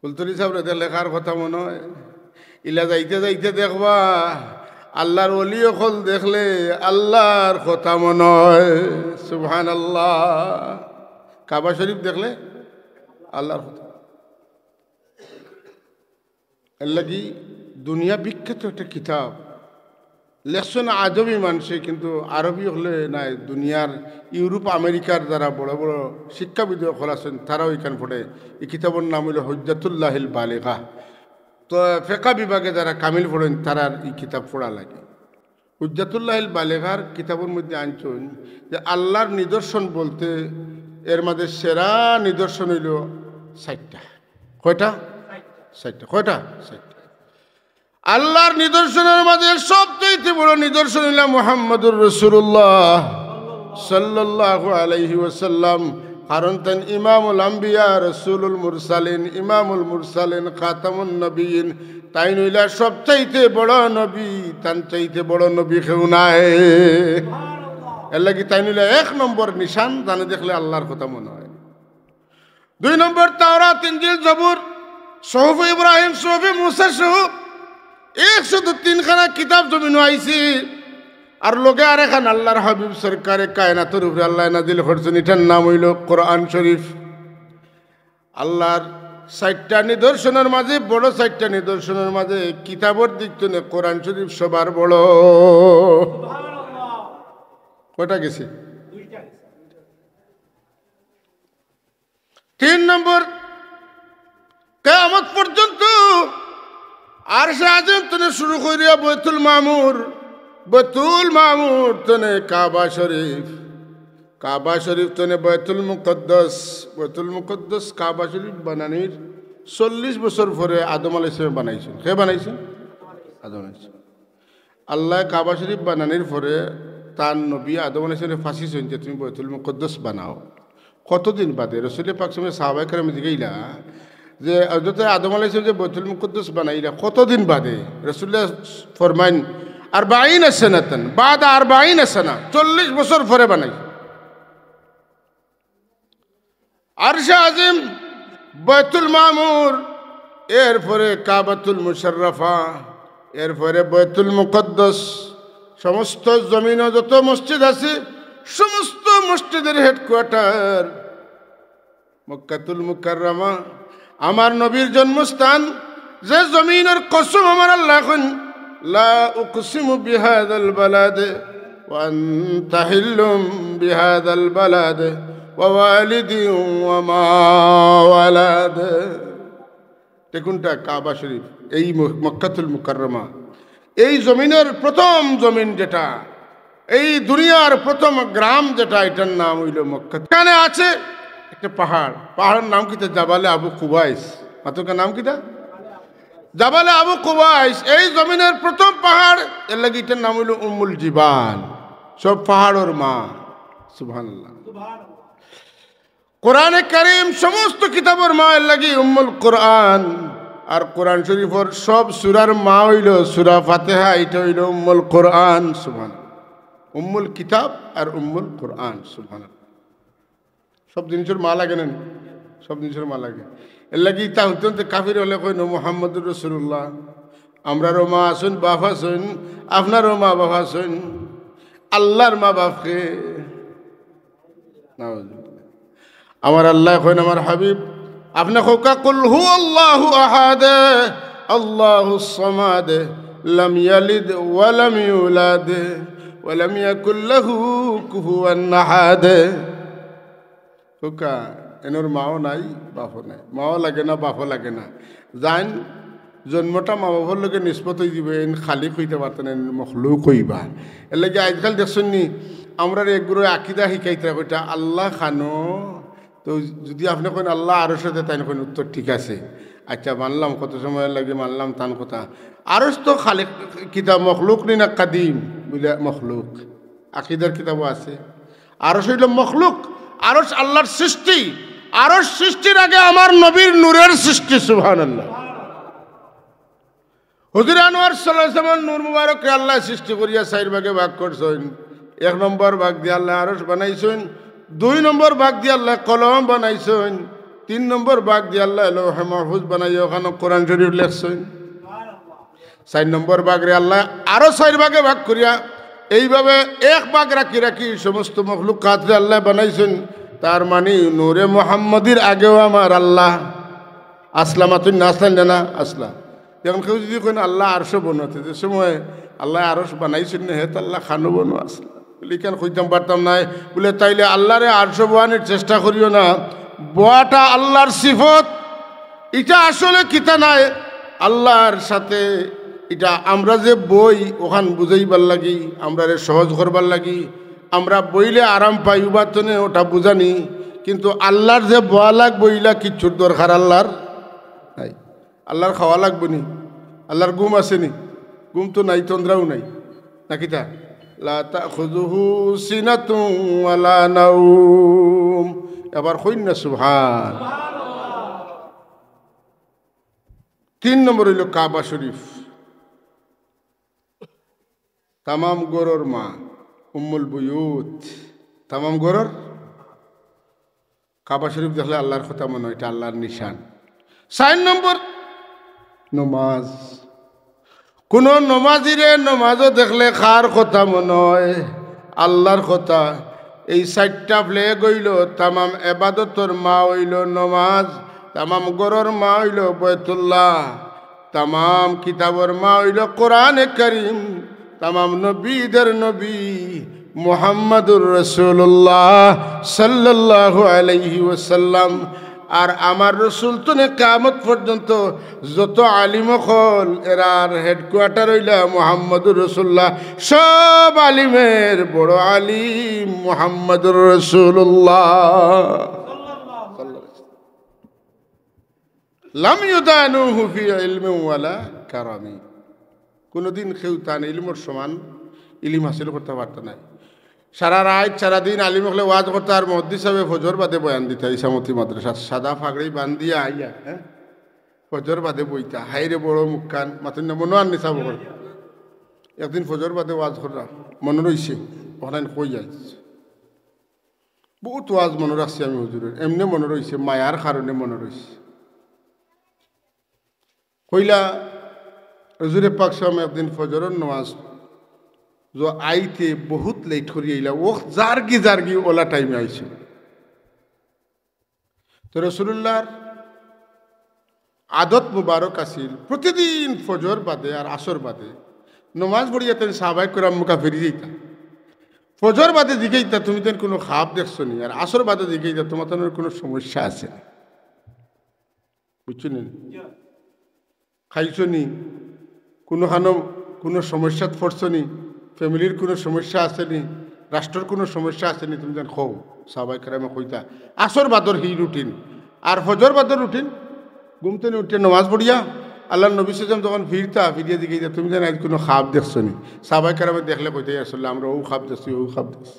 কুলতলি সাহেবরে যে লেখার কথা মনে হয়। ইলা যাইতে যাইতে দেখবা আল্লাহর ওলি অকল দেখলে আল্লাহর কথা মনে হয়। সুবহানাল্লাহ। কাবা শরীফ দেখলে আল্লাহর কথা। এর লাগি দুনিয়া বিখ্যাত একটা কিতাব লেখছেন আজবি মানুষে, কিন্তু আরবি হলে নাই। দুনিয়ার ইউরোপ আমেরিকার যারা বড় বড় শিক্ষাবিদ হল আছেন তারাও এখানে পড়ে। এই কিতাবের নাম হইল হুজ্জাতুল্লাহিল বালিগা। তো ফেকা বিভাগে যারা কামিল পড়েন তারার এই কিতাব পড়া লাগে। হুজ্জাতুল্লাহিল বালিগার কিতাবের মধ্যে আনছেন যে আল্লাহর নিদর্শন বলতে এর মধ্যে সেরা নিদর্শন হইল 60টা। কয়টা? 60টা। কয়টা? 60টা। আল্লাহর নিদর্শনের মাঝে সবচেয়ে বড় নিদর্শন হইল মুহাম্মদুর রাসূলুল্লাহ সাল্লাল্লাহু আলাইহি ওয়াসাল্লাম। কারণ তেন ইমামুল আম্বিয়া রাসূলুল মুরসালিন, ইমামুল মুরসালিন খাতামুন নবীন। তাই নইলা সবচাইতে বড় নবী, তার চাইতে বড় নবী কেউ নাই। এর লাগি তাই নইলা 1 নম্বর নিশান, জানে দেখলে আল্লাহর কথা মনে হয়। 2 নম্বর তাওরাত, ইনজিল, জবুর, সুহুফ ইব্রাহিম, সুহুফ মুসা, সুহুফ 103 খানা কিতাব জমিন আইছি। আর লোকে আর এখান আল্লাহর হাবিব সরকারে কায়নাতের উপরে আল্লাহ নাজিল করছেন, এটার নাম হইল কোরআন শরীফ। আল্লাহর 60টা নিদর্শনের মাঝে বড় 60টা নিদর্শনের মাঝে কিতাবের দিক থেকে কোরআন শরীফ সবার বড়। কয়টা গেছে? 3 নম্বর কিয়ামত পর্যন্ত আরশে আযম থেকে শুরু করিয়া বাইতুল মামুর, বাইতুল মামুর তনে কাবা শরীফ, কাবা শরীফ তনে বাইতুল মুকদ্দাস, বাইতুল মুকদ্দাস কাবা শরীফ বানানির 40 বছর পরে আদম আলাইহিস সালাম বানাইছেন। কে বানাইছেন? আদম আলাইহিস সালাম। আল্লাহ কাবা শরীফ বানানির পরে তার নবী আদম আলাইহিস সালাম ফাঁসিছেন যে তুমি বাইতুল মুকদ্দাস বানাও। কতদিন বাদে? রাসূল পাক সাহাবায়ে কেরাম জিগাইলা যে হযরত আদম আলাইহিস সালাম যে বাইতুল মুকদ্দাস বানাইলা কতদিন বাদে? রাসূলুল্লাহ ফরমাইন 40 সানাতান বাদ 40 সানা 40 বছর পরে বানাই আরশে আজিম বাইতুল মামুর এরপরে কাবাতুল মুশাররফা এরপরে বাইতুল মুকদ্দাস সমস্ত জমিনে যত মসজিদ আছে সমস্ত মসজিদের হেডকোয়ার্টার মক্কাতুল মুকাররমা আমার নবীর জন্মস্থান যে জমিনের কসম আমার আল্লাহ এখন লা উকসিমু বিহাদাল বালাদ ওয়া আনতা হিল্লুম বিহাদাল বালাদ ওয়া ওয়ালিদিন ওয়া মা ওয়ালাদ দেখুনটা কাবা শরীফ এই মক্কাতুল মুকাররমা এই জমিনের প্রথম জমিন যেটা এই দুনিয়ার প্রথম গ্রাম যেটা এটার নাম হইল মক্কা এখানে আছে একটা পাহাড়ের নাম কিটা জাবালে আবু কুবাইস মাতকার নাম কিটা জাবালে আবু কুবাইস এই জমিনের প্রথম পাহাড় এর লাগি এটার নাম হইল উম্মুল জিবাল সব পাহাড়ের মা সুবহানাল্লাহ কোরআনে কারীম সমস্ত কিতাবের মা এর লাগি উম্মুল কোরআন আর কোরআন শরীফের সব সূরার মা হইল সূরা ফাতিহা এটা হইল উম্মুল কোরআন সুবহানাল্লাহ উম্মুল কিতাব আর উম্মুল কোরআন সুবহানাল্লাহ সব জিনিসের মা লাগে না সব জিনিসের মা লাগে এর লাগি তা হইতে কাফির হলে কই মুহাম্মদুর রাসূলুল্লাহ আমরারও মা আছেন বাপ আছেন আপনারও মা বাপ আছেন আল্লাহর মা বাপকে আমার আল্লাহ কইন আমার হাবিব আপনি কোকা কুল হু আল্লাহু আহাদ আল্লাহুস সামাদ লাম ইয়ালিদ ওয়া লাম ইউলাদ ওয়া লাম ইয়াকুল লাহু কুফুয়ান আহাদ কোকা এনর মাও নাই বাপও নাই মাও লাগে না বাপও লাগে না জান জন্মটা মা বাবার লগে নিষ্পত হয়ে দিবে খালি কইতে পারতেন মখলুক কইবা এর লাগে আজকাল দেখছেন নি আমরা একগুলো আকিদা শিকাইতে কইটা আল্লাহ খানো তো যদি আপনি কেন আল্লাহ আরশ সাথে তাই কেন উত্তর ঠিক আছে আচ্ছা মানলাম কত সময় লাগে মানলাম তান কথা আরশ তো খালি কিতাব মখলুক নি না কাদিম বুঝলে মখলুক আকিদার কিতাবও আছে আরশ হইল মখলুক আরশ আল্লাহর সৃষ্টি আরশ সৃষ্টির আগে আমার নবীর নূরের সৃষ্টি সুবহানাল্লাহ হুজুর আনোয়ার সাল্লাল্লাহু আলাইহি ওয়াসাল্লাম নূর মুবারক আল্লাহ সৃষ্টি করিয়া চার ভাগে ভাগ করছেন 1 নম্বর ভাগ দিয়ে আল্লাহ আরশ বানাইছেন 2 নম্বর ভাগ দিয়ে আল্লাহ কলম বানাইছেন 3 নম্বর ভাগ দিয়ে আল্লাহ লৌহে মাহফুজ বানাইয়া ওখানে কোরআন শরীফ লেখছেন 4 নম্বর ভাগ রে আল্লাহ আরো 4 ভাগে ভাগ করিয়া এইভাবে এক ভাগ রাখি রাখি সমস্ত মখলুকাত রে আল্লাহ বানাইছেন তার মানে নূরে মুহাম্মদীর আগেও আমার আল্লাহ আসলামাতুন নাসলান জানা আসলা এখন কেউ যদি কোন আল্লাহ আরশ বনাতে যে সময় আল্লাহ আরশ বানাইছেন না হেত আল্লাহ খানো বনো আসলা লিখান কইতাম পারতাম নাই বলে তাইলে আল্লাহরে আরশ বানানোর চেষ্টা করিও না বোয়াটা আল্লাহর সিফত এটা আসলে কিতা নাই আল্লাহর সাথে এটা আমরা যে বই ওখান বুঝাইবার লাগি আমরা সহজ করবার লাগি আমরা বইলে আরাম পাই উবাতনে ওটা বুঝানি কিন্তু আল্লাহর যে বোয়া লাগবো ইলা কিচ্ছুর দরকার আল্লাহর নাই আল্লাহর খাওয়া লাগবো নি আল্লাহর ঘুম আসেনি ঘুম তো নাই তন্দ্রাও নাই নাকি তা লা তাখুযুহু সিনাতুন ওয়ালা নাওম এবার কইন না সুবহান 3 নম্বর হইল কাবা শরীফ তামাম গরর মা উম্মুল বুয়ুত তামাম গরর কাবা শরীফ দেখলে আল্লাহর কথা মনে হয় এটা আল্লাহর নিশান 4 নম্বর নমাজ কোন নমাজিরে নমাজও দেখলে খার কথা মনে হয় আল্লাহর কথা এই 4টা ফ্লেগ হইল তামাম এবাদতর মা হইল নমাজ তামাম গরর মা হইল বাইতুল্লাহ তামাম কিতাবর মা হইল কোরআনে কারীম তামাম নবীদের নবী মুহাম্মাদুর রাসূলুল্লাহ সাল্লাল্লাহু আলাইহি ওয়াসাল্লাম আর আমার রসুল তো কিয়ামত পর্যন্ত যত আলিম হল এরার হেডকোয়ার্টার হইলা মুহাম্মাদুর রাসূলুল্লাহ সব আলিমের বড় আলিম মুহাম্মাদুর রাসূলুল্লাহ লাম ইউদানুহু ফি ইলমি ওয়ালা কারামি কোনদিন কেউ তান ইলমের সমান ইলম হাসিল করতে পারত না সারা রাত সারাদিন আলিম হলে ওয়াজ করতে আর মুহাদ্দিস সাহেব ফজর বাদে বয়ান দিতে ইসামতি মাদ্রাসা সাদা ফাগড়ি বান্ধিয়া আইয়া ফজর বাদে বইতা হাইরে বড় মুখখান মাতুন মনোয়ার নিসা বকর একদিন ফজর বাদে ওয়াজ করা মনে রয়েছে ওখানে কই যাইছে বহুত ওয়াজ মনে রাখছি আমি হুজুরের এমনি মনে রয়েছে মায়ার কারণে মনে রয়েছে কইলা হুজুরে পাক সাহেব একদিন ফজরের নামাজ जो आईते बहुत लेट करी आइला वो जारगी ओला टाइम आइছে तो रसूलुल्लाहर आदत मुबारक आसिल प्रतिदिन फजर बादे और आसर बादे नमाज पढ़ियातेन साहबाए किराम मुका फिरी जाइता फजर बादे दिखेइता तुमी तेन कोनो खाब देखছো নি আর আসর বাদে দিকেইতা তোমার তেন কোনো সমস্যা আছে বুঝছেন খাইছো নি কোনো খানো কোনো সমস্যা পড়ছো নি ফ্যামিলির কোনো সমস্যা আছে নি রাষ্ট্রের কোনো সমস্যা আছে নি তুমি যেন খাও সাহাবাই কেরামে কইতা আসর বাদর হি রুটিন আর ফজর বাদর রুটিন ঘুমতে উঠে নামাজ পড়িয়া আল্লাহ নবী সাল্লাল্লাহু যখন ফিরিয়ে দিকে তুমি যেন আজ কোনো খাব দেখছো নি সাহাবাই কেরামে দেখলে কইতে আসলে আমরা ও খাব দেখছি ও খাব দেখছি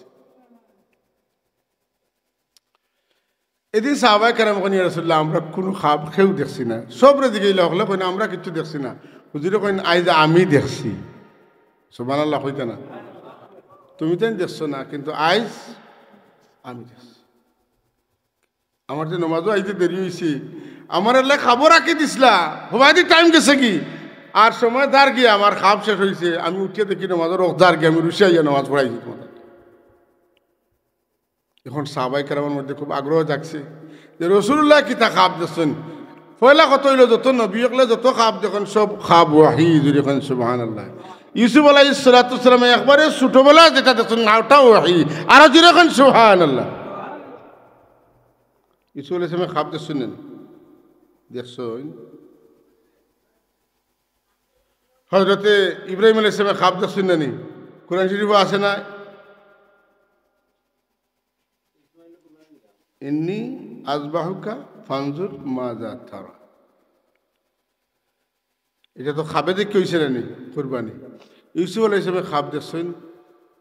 এদিন সাহাবাই কেরামে কইনি রাসূলুল্লাহ আমরা কোনো খাব খেউ দেখছি না সবরে দিকে হলে কইনা আমরা কিছু দেখছি না হুজুরে কইন আজ আমি দেখছি সুবহানাল্লাহ কইতা না তুমি তো দেখছো না কিন্তু আজ আমি দেখছি আমার যে নামাজও আইতে দেরি হয়েছে আমার এলে খাবো রাখি দিছিলা হবাইদি টাইম গেছে কি আর সময় দাঁড় গিয়ে আমার খাব শেষ হয়েছে আমি উঠিয়ে দেখি নামাজের রোজদার গিয়ে আমি রুশিয়া গিয়ে নামাজ পড়াইছি তোমাদের এখন সাহাবাই কেরামের মধ্যে খুব আগ্রহ জাগছে যে রসুল্লাহ কিতা খাব দেখছেন পয়লা কত হইল যত নবী হলে যত খাব দেখুন সব খাব ওয়াহি যদি এখন সুবহানাল্লাহ ইউসুফ আলাইহিস সালাতু ওয়াস সালাম একবারে ছোটবেলা যেটা দেখছেন নাওটাও ওয়াহি আর যেরকম সুবহানাল্লাহ ইউসুফ আলাইহিস সালাম খাব দেখছেন দেখছেন হযরতে ইব্রাহিম আলাইহিস সালাম খাব দেখছেন না নি কোরআন শরীফে আছে না ইন্নী আযবাহুকা ফানজুর মাজা তারা এটা তো খাবে দেখে হয়েছে না কুরবানি ইউসুফ আলাইহিস সালাম খাব দেখছেন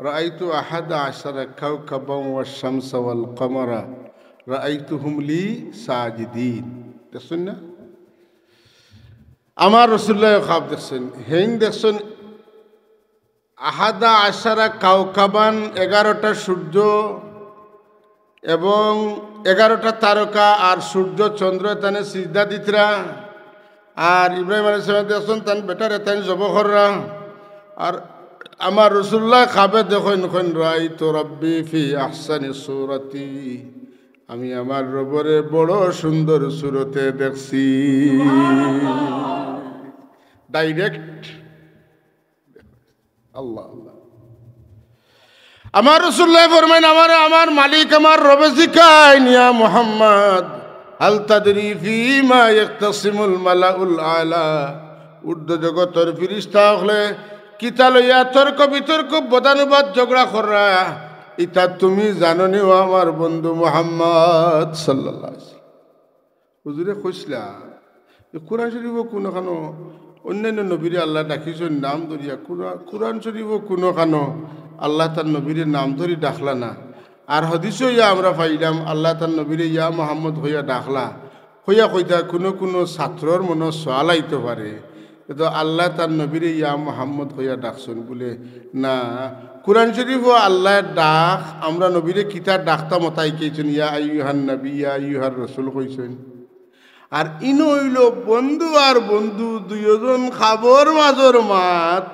রাআইতু আহাদা আশারা কাওকাবান ওয়াশ শামসা ওয়াল কমারা রাআইতুহুম লি সাজিদিন দেখছেন না আমার রাসূলুল্লাহ খাব দেখছেন হেন দেখছেন আহাদা আশারা কাওকাবান 11টা সূর্য এবং 11টা তারকা আর সূর্য চন্দ্র তানে সিজদা দিতরা আর ইব্রাহিম আলাইহিস সালাম দেখছেন তান বেটারে তান জবখররা আর আমার রাসূলুল্লাহ খাবে দেখেন কোন রাইতু রাব্বি ফি আহসানি সূরাতি আমি আমার রবরে বড় সুন্দর সূরতে দেখছি ডাইরেক্ট আল্লাহ আল্লাহ আমার রাসূলুল্লাহ ফরমায়েন আমার মালিক আমার রবে শিখায় ইয়া মুহাম্মদ হাল তাদরি ফিমা ইয়াকতাসিমুল মালাউল আলা উর্দু জগতের ফেরেশতা হলে কিতা লইয়া তর্ক বিতর্ক বদানুবাদ ঝগড়া কররা ইতা তুমি জানো নি ও আমার বন্ধু মুহাম্মদ সাল্লাল্লাহু আলাইহি ওয়াসাল্লাম হুজুরে কইছলা কোরআন শরীফ কোনখানো অন্যান্য নবীরে আল্লাহ ডাকিছেন নাম ধরিয়া কোরআন শরীফ কোনখানো আল্লাহ তার নবীর নাম ধরি ডাকলা না আর হাদিসও ইয়া আমরা পাইলাম আল্লাহ তার নবীরে ইয়া মুহাম্মদ হইয়া ডাকলা হইয়া কইতা কোনো ছাত্রর মনে সওয়াল আইতে পারে কিন্তু আল্লাহ তার নবীরে ইয়া মুহাম্মদ হইয়া ডাকছেন বলে না কোরআন শরীফও আল্লাহর ডাক আমরা নবীরে কিতা ডাকতা মতাই কেছেন ইয়া আইয়ুহান নবী ইয়া আইয়ুহার রাসূল কইছেন আর ইনো হইল বন্ধু আর বন্ধু দুইজন খাবর মাজর মাত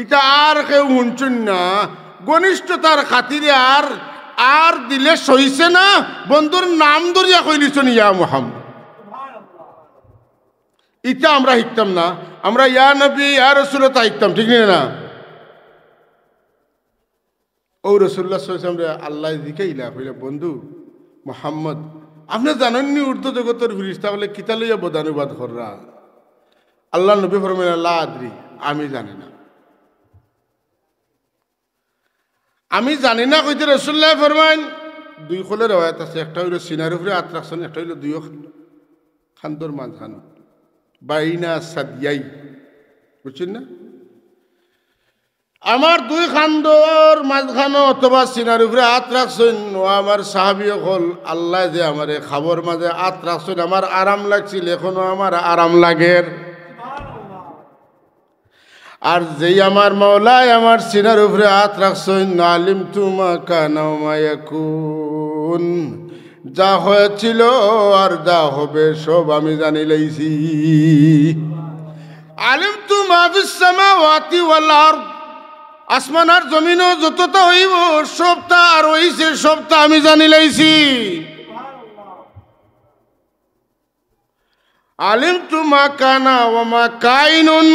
এটা আর কেউ শুনছেন না ঘনিষ্ঠতার খাতিরে আর দিলে সইছে না বন্ধুর নাম ধরিয়া কইলিছেন ইয়া মুহাম্মদ এটা আমরা শিখতাম না আমরা ইয়া নবী ইয়া রাসূল তা শিখতাম ঠিক না ও রাসূলুল্লাহ সাল্লাল্লাহু আলাইহি ওয়াসাল্লাম আল্লাহ দিকেইলা কইলা বন্ধু মুহাম্মদ আপনি জানেননি উর্দু জগতের ফেরেশতা বলে কিতা লইয়া বদানুবাদ কররা আল্লাহ নবী ফরমাইলেন লা আদরি আমি জানি না আমি জানি না কইতে রাসূলুল্লাহ ফরমান দুই খোলে রওয়ায়াত আছে একটা হইল সিনার উপরে হাত রাখছেন একটা হইল দুই খান্দর মাঝখানে বাইনা সাদিয়াই বুঝছেন না আমার দুই খান্দর মাঝখানে অথবা সিনার উপরে হাত রাখছেন ও আমার সাহাবী হল আল্লাহ যে আমারে খাবর মাঝে হাত রাখছেন আমার আরাম লাগছিল এখনো আমার আরাম লাগের আর যেই আমার মাওলায় আমার সিনার উপরে হাত রাখছেন, আলিমতু মা কানা ওয়া মা ইয়াকুন, যা হয়েছিল আর যা হবে সব আমি জানি লইছি। আলিমতু মা ফিস সামাওয়াতি ওয়াল আরদ, আসমান আর জমিনও যতটা হইব সবটা আর হইছে সবটা আমি জানি লইছি। আলিমতু মা কানা ওয়া মা কাইনুন,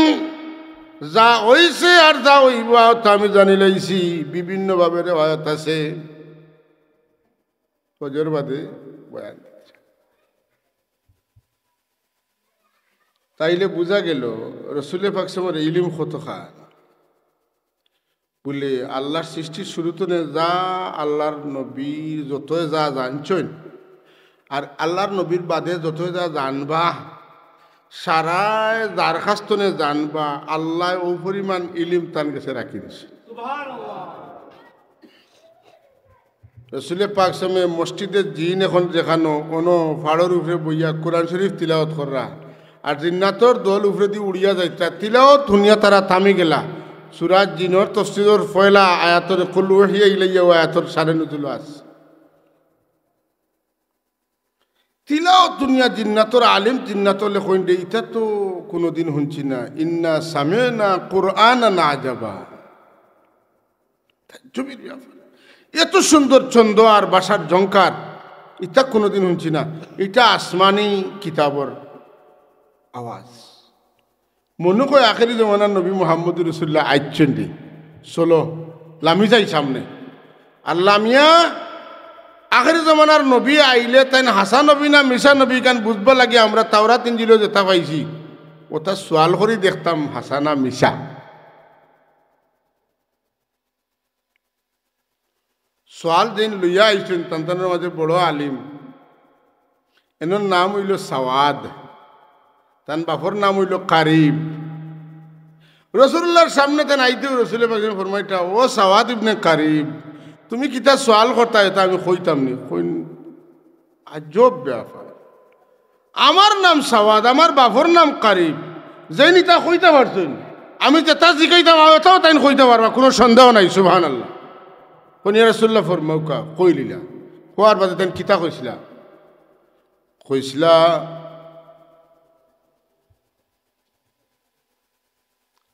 যা হইছে আর যা হইব তা আমি জানি লইছি। বিভিন্ন ভাবে রিওয়ায়াত আছে, ফজর বাদে বয়ান। তাইলে বোঝা গেল রসুলের পাক সাল্লাল্লাহু আলাইহি ইলম কত খান বলে আল্লাহর সৃষ্টির শুরুতে যা আল্লাহর নবীর যতই যা জানছেন আর আল্লাহর নবীর বাদে যতই যা জানবা সারায় দারখাস্তনে জানবা, আল্লাহ ও পরিমাণ ইলিম তান কাছে রাখি দিছে। রসুলের পাক সামনে মসজিদের জিন এখন দেখানো কোনো ফাড়ের উপরে বইয়া কোরআন শরীফ তিলাওয়াত করা, আর জিন্নাতর দল উপরে দিয়ে উড়িয়া যাইতা তিলাওয়াত ধুনিয়া তারা থামি গেলা। সুরাজ জিনর তফসিরর ফয়লা আয়াতর কুল ওহিয়া ইলাইয়া আয়াতর সারে নজুল আছে তিলাওয়াত দুনিয়া জিন্নাতর আলিম জিন্নাতর লেখইন দে, ইটা তো কোনোদিন শুনছি না। ইন্না সামিনা কুরআনান আজাবা, তাজ্জুবির ব্যাপার, এত সুন্দর ছন্দ আর ভাষার ঝংকার ইটা কোনোদিন শুনছি না। এটা আসমানি কিতাবর আওয়াজ। মনে কয় আখেরি জমানার নবী মুহাম্মদ রাসূলুল্লাহ আইছেন দে, চলো লামি যাই সামনে। আর লামিয়া আখেরি জমানার নবী আইলে তাই হাসা নবী না মিশা নবী কান বুঝবা লাগে। আমরা তাওরাত ইনজিলও যেটা পাইছি ওটা সোয়াল করে দেখতাম হাসা না মিশা। সোয়াল দিন লইয়া আইছেন তান্তানের মাঝে বড় আলিম, এনার নাম হইল সাওয়াদ, তান বাপর নাম হইল কারিব। রসুল্লাহর সামনে তেন আইতে রসুলের পাশে ফরমাইটা, ও সাওয়াদ ইবনে কারিব, তুমি কিতা সোয়াল করতা এটা আমি কইতাম নি। আজব ব্যাপার, আমার নাম সাওয়াদ, আমার বাপর নাম কারিব, যে নিতা কইতে পারছেন আমি যেটা জিকাইতাম ওটাও তাই কইতে পারবা, কোনো সন্দেহ নাই। সুবহানাল্লাহ। কোন রাসূলুল্লাহ ফরমাউকা কইলিলা, কোয়ার বাদে তেন কিতা কইছিলা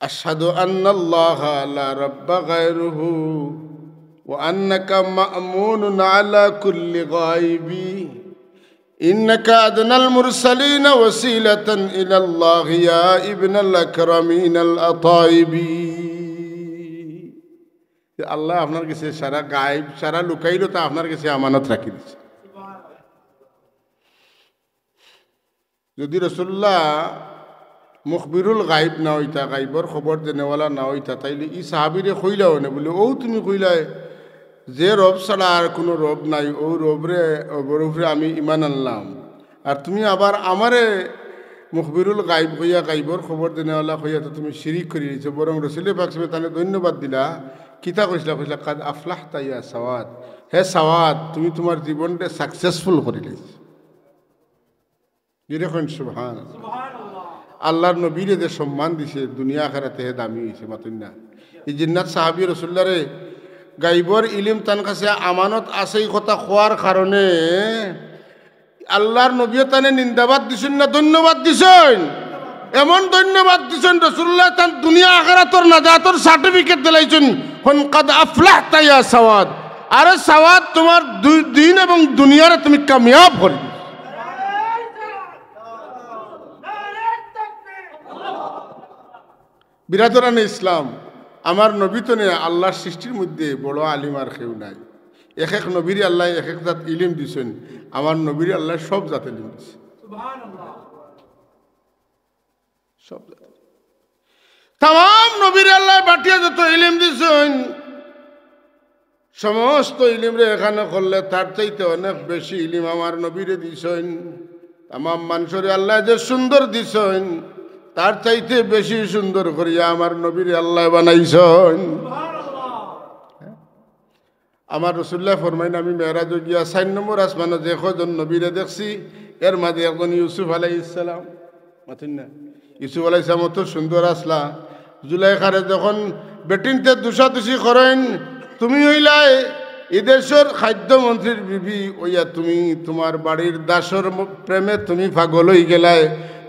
আশহাদু আন্নাল্লাহা লা রাব্বা গায়রুহু ওয়া আন্নাকা মা'মুনুন আলা কুল্লি গায়বি ইন্নাকা আদনাল মুরসালিন ওয়াসিলাতান ইলাল্লাহ ইয়া ইবনাল আকরামিনাল আতাইবি। আল্লাহ আপনার কাছে সারা গায়েব সারা লুকাইলো তা আপনার কাছে আমানত রাখি দিচ্ছে। যদি রাসূলুল্লাহ মুখবিরুল গাইব না হইতা, গাইবর খবর দেনেওয়ালা না হইতা, তাইলে ই সাহাবিরে কইলাও না বলে ও তুমি কইলাই যে রব ছাড়া আর কোনো রব নাই, ও রবরে উপরে আমি ইমান আনলাম, আর তুমি আবার আমারে মুখবিরুল গাইব হইয়া গাইবর খবর দেনেওয়ালা হইয়া তো তুমি শিরিক করে দিয়েছো। বরং রসুলের পাক সাহেব তাহলে ধন্যবাদ দিলা। কিতা কইসলা কাদ আফলাহতা ইয়া সাওয়াদ, হে সাওয়াদ তুমি তোমার জীবনটা সাকসেসফুল করে দিয়েছো। যেরকম সুবহানাল্লাহ। আল্লাহর নবীরে যে সম্মান দিছে দুনিয়া আখিরাতে হে দামি হয়েছে মাতুন না। এই জিন্নাত সাহাবী রাসূলুল্লাহরে গাইবর ইলিম তান কাছে আমানত আছে এই কথা খোয়ার কারণে আল্লাহর নবী তানে নিন্দাবাদ দিছেন না ধন্যবাদ দিছেন? এমন ধন্যবাদ দিছেন রাসূলুল্লাহ তান দুনিয়া আখিরাতর নাজাতর সার্টিফিকেট দিলাইছেন। কোন কাদ আফলাহতা ইয়া সাওয়াদ, আরে সাওয়াদ তোমার দিন এবং দুনিয়ারে তুমি কামিয়াব করে। বিরাদরানে ইসলাম, আমার নবী তো নেই আল্লাহর সৃষ্টির মধ্যে বড় আলিম আর কেউ নাই। এক এক নবীর আল্লাহ এক এক জাত ইলিম দিছেন, আমার নবীর আল্লাহ সব জাত ইলিম দিছে। সব জাত তাম নবীর আল্লাহ বাটিয়া যত ইলিম দিছেন সমস্ত ইলিম রে এখানে করলে তার চাইতে অনেক বেশি ইলিম আমার নবীরে দিছেন। তাম মানুষের আল্লাহ যে সুন্দর দিছেন তার চাইতে বেশি সুন্দর করিয়া আমার নবীর আল্লাহ বানাইছেন। আমার রাসূলুল্লাহ ফরমাইন, আমি মেরাজে গিয়া ৪ নম্বর আসমানে যে কজন নবীরে দেখছি এর মাঝে একজন ইউসুফ আলাইহিস সালাম। মাথিন না ইউসুফ আলাইহিস সালাম তো সুন্দর আসলা, জুলাইখারে যখন বেটিনতে দুষাদুষি করেন, তুমি হইলাই এদেশের খাদ্যমন্ত্রীর বিবি ওইয়া, তুমি তোমার বাড়ির দাসর প্রেমে তুমি পাগল হয়ে গেলায়।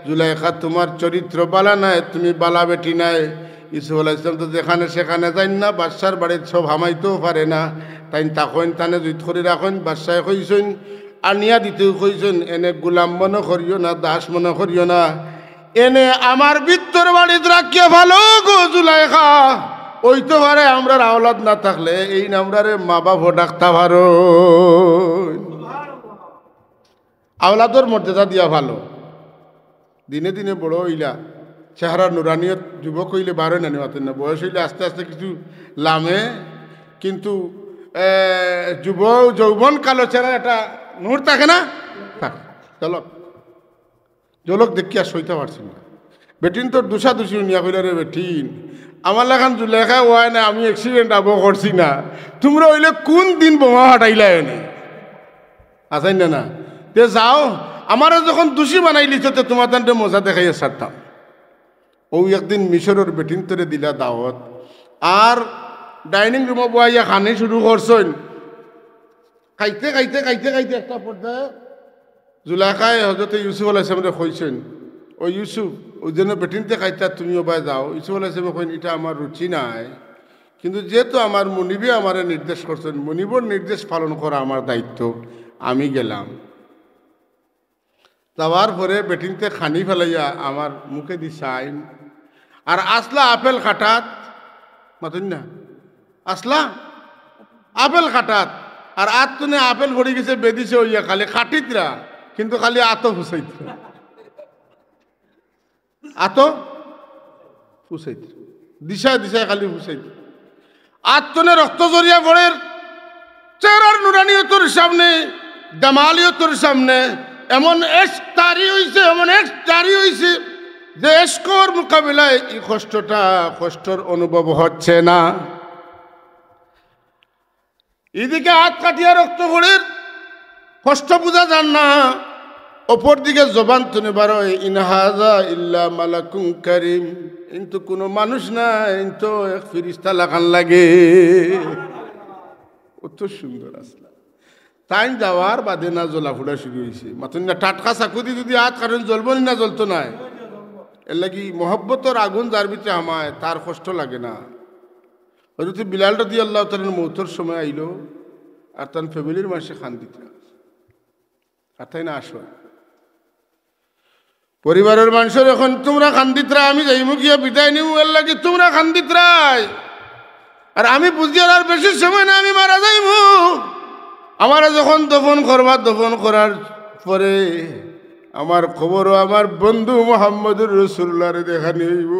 জুলাইখা তোমার চরিত্র বালা নাই, তুমি বালা বেটি নাই। ইসুফ আলাইহিস সালাম তো যেখানে সেখানে যাইন না, বাদশার বাড়ির সব হামাইতেও পারে না। তাই তাকইন তানে জুইত করে রাখেন, বাদশায় কইছেন আনিয়া দিতেও কইছেন, এনে গোলাম মনে করিও না, দাস মনে করিও না, এনে আমার বিত্তর বাড়িতে রাখিয়া ভালো গো জুলাইখা। ওইতে পারে আমরা আওলাদ না থাকলে এই নামরারে মা বাপ ডাকতা পারো। আওলাদর মর্যাদা দিয়া ভালো। দিনে দিনে বড় হইলা, চেহারা নুরানিয়ত যুবক হইলে বারো নানি মাতেন না, বয়স হইলে আস্তে আস্তে কিছু লামে, কিন্তু যৌবন কালো চেহারা একটা নূর থাকে না, চলক জলক দেখিয়া সইতে পারছি না। বেটিন তোর দুষাদুষি নিয়া কইল রে বেটিন, আমার লেখান জুলেখা ওয়াই না, আমি অ্যাক্সিডেন্ট আবো করছি না, তোমরা হইলে কোন দিন বোমা হাঁটাইলা এনে আসাই না? তে যাও, আমারও যখন দোষী বানাইলি তো তোমার তান্তে মজা দেখাইয়া ছাড়তাম। ও একদিন মিশরের বেটিন তোরে দিলা দাওয়াত, আর ডাইনিং রুমে বইয়া খানি শুরু করছেন। খাইতে খাইতে খাইতে খাইতে একটা পর্যায়ে জুলাইখায় হজরতে ইউসুফ আলাইহিস সালামরে কইছেন, ও ইউসুফ, ওই জন্য বেটিনতে খাইতা তুমিও বাই যাও। ইউসুফ আলাইহিস সালাম কইন, এটা আমার রুচি নাই, কিন্তু যেহেতু আমার মনিবে আমারে নির্দেশ করছেন, মনিবর নির্দেশ পালন করা আমার দায়িত্ব, আমি গেলাম। যাওয়ার পরে বেটিনতে খানি ফেলাইয়া আমার মুখে দি চাইন, আর আসলা আপেল খাটাত, মাতুন না, আসলা আপেল খাটাত, আর আত তুনে আপেল ভরি গেছে বেদিছে হইয়া, খালি খাটিতরা, কিন্তু খালি আতো ফুসাইতরা, আতো ফুসাইত দিশায় দিশায় খালি ফুসাইত। আত্মনে রক্ত জড়িয়া পড়ে, চেহারার নুরানিয়তর সামনে, দামালিয়তর সামনে এমন এশক তারি হইছে, এমন এশক জারি হইছে যে এশকর মোকাবিলায় এই কষ্টর অনুভব হচ্ছে না। এদিকে হাত কাটিয়া রক্ত পড়ে কষ্ট বোঝা যান না, অপর দিকে জবান তুনে বারো, ইনহাজা ইল্লা মালাকুম কারিম, কিন্তু কোনো মানুষ না, কিন্তু এক ফিরিস্তা লাগান লাগে। কত সুন্দর আসলা। তাই যাওয়ার বাদে না জ্বলা ফুড়া শুরু হয়েছে, মাতুন না টাটকা চাকু দিয়ে যদি হাত কাটেন জ্বলব না, জ্বলতো নাই। এর লাগি মহব্বতর আগুন যার ভিতরে আমায়, তার কষ্ট লাগে না। হযরত বিলাল রাদিয়াল্লাহু তাআলার মৌতের সময় আইলো, আর তার ফ্যামিলির মানুষে খান দিতে, আর তাই না আসো পরিবারের মানুষের, এখন তোমরা খান্দিতরা, আমি যাইমু গিয়া বিদায় নিমু, এর লাগি তোমরা খান্দিতরাই, আর আমি বুঝিয়ার আর বেশি সময় না, আমি মারা যাইমু। আমারা যখন দফন করবা, দফন করার পরে আমার খবরও আমার বন্ধু মুহাম্মদুর রাসূলুল্লাহরে দেখা নিব।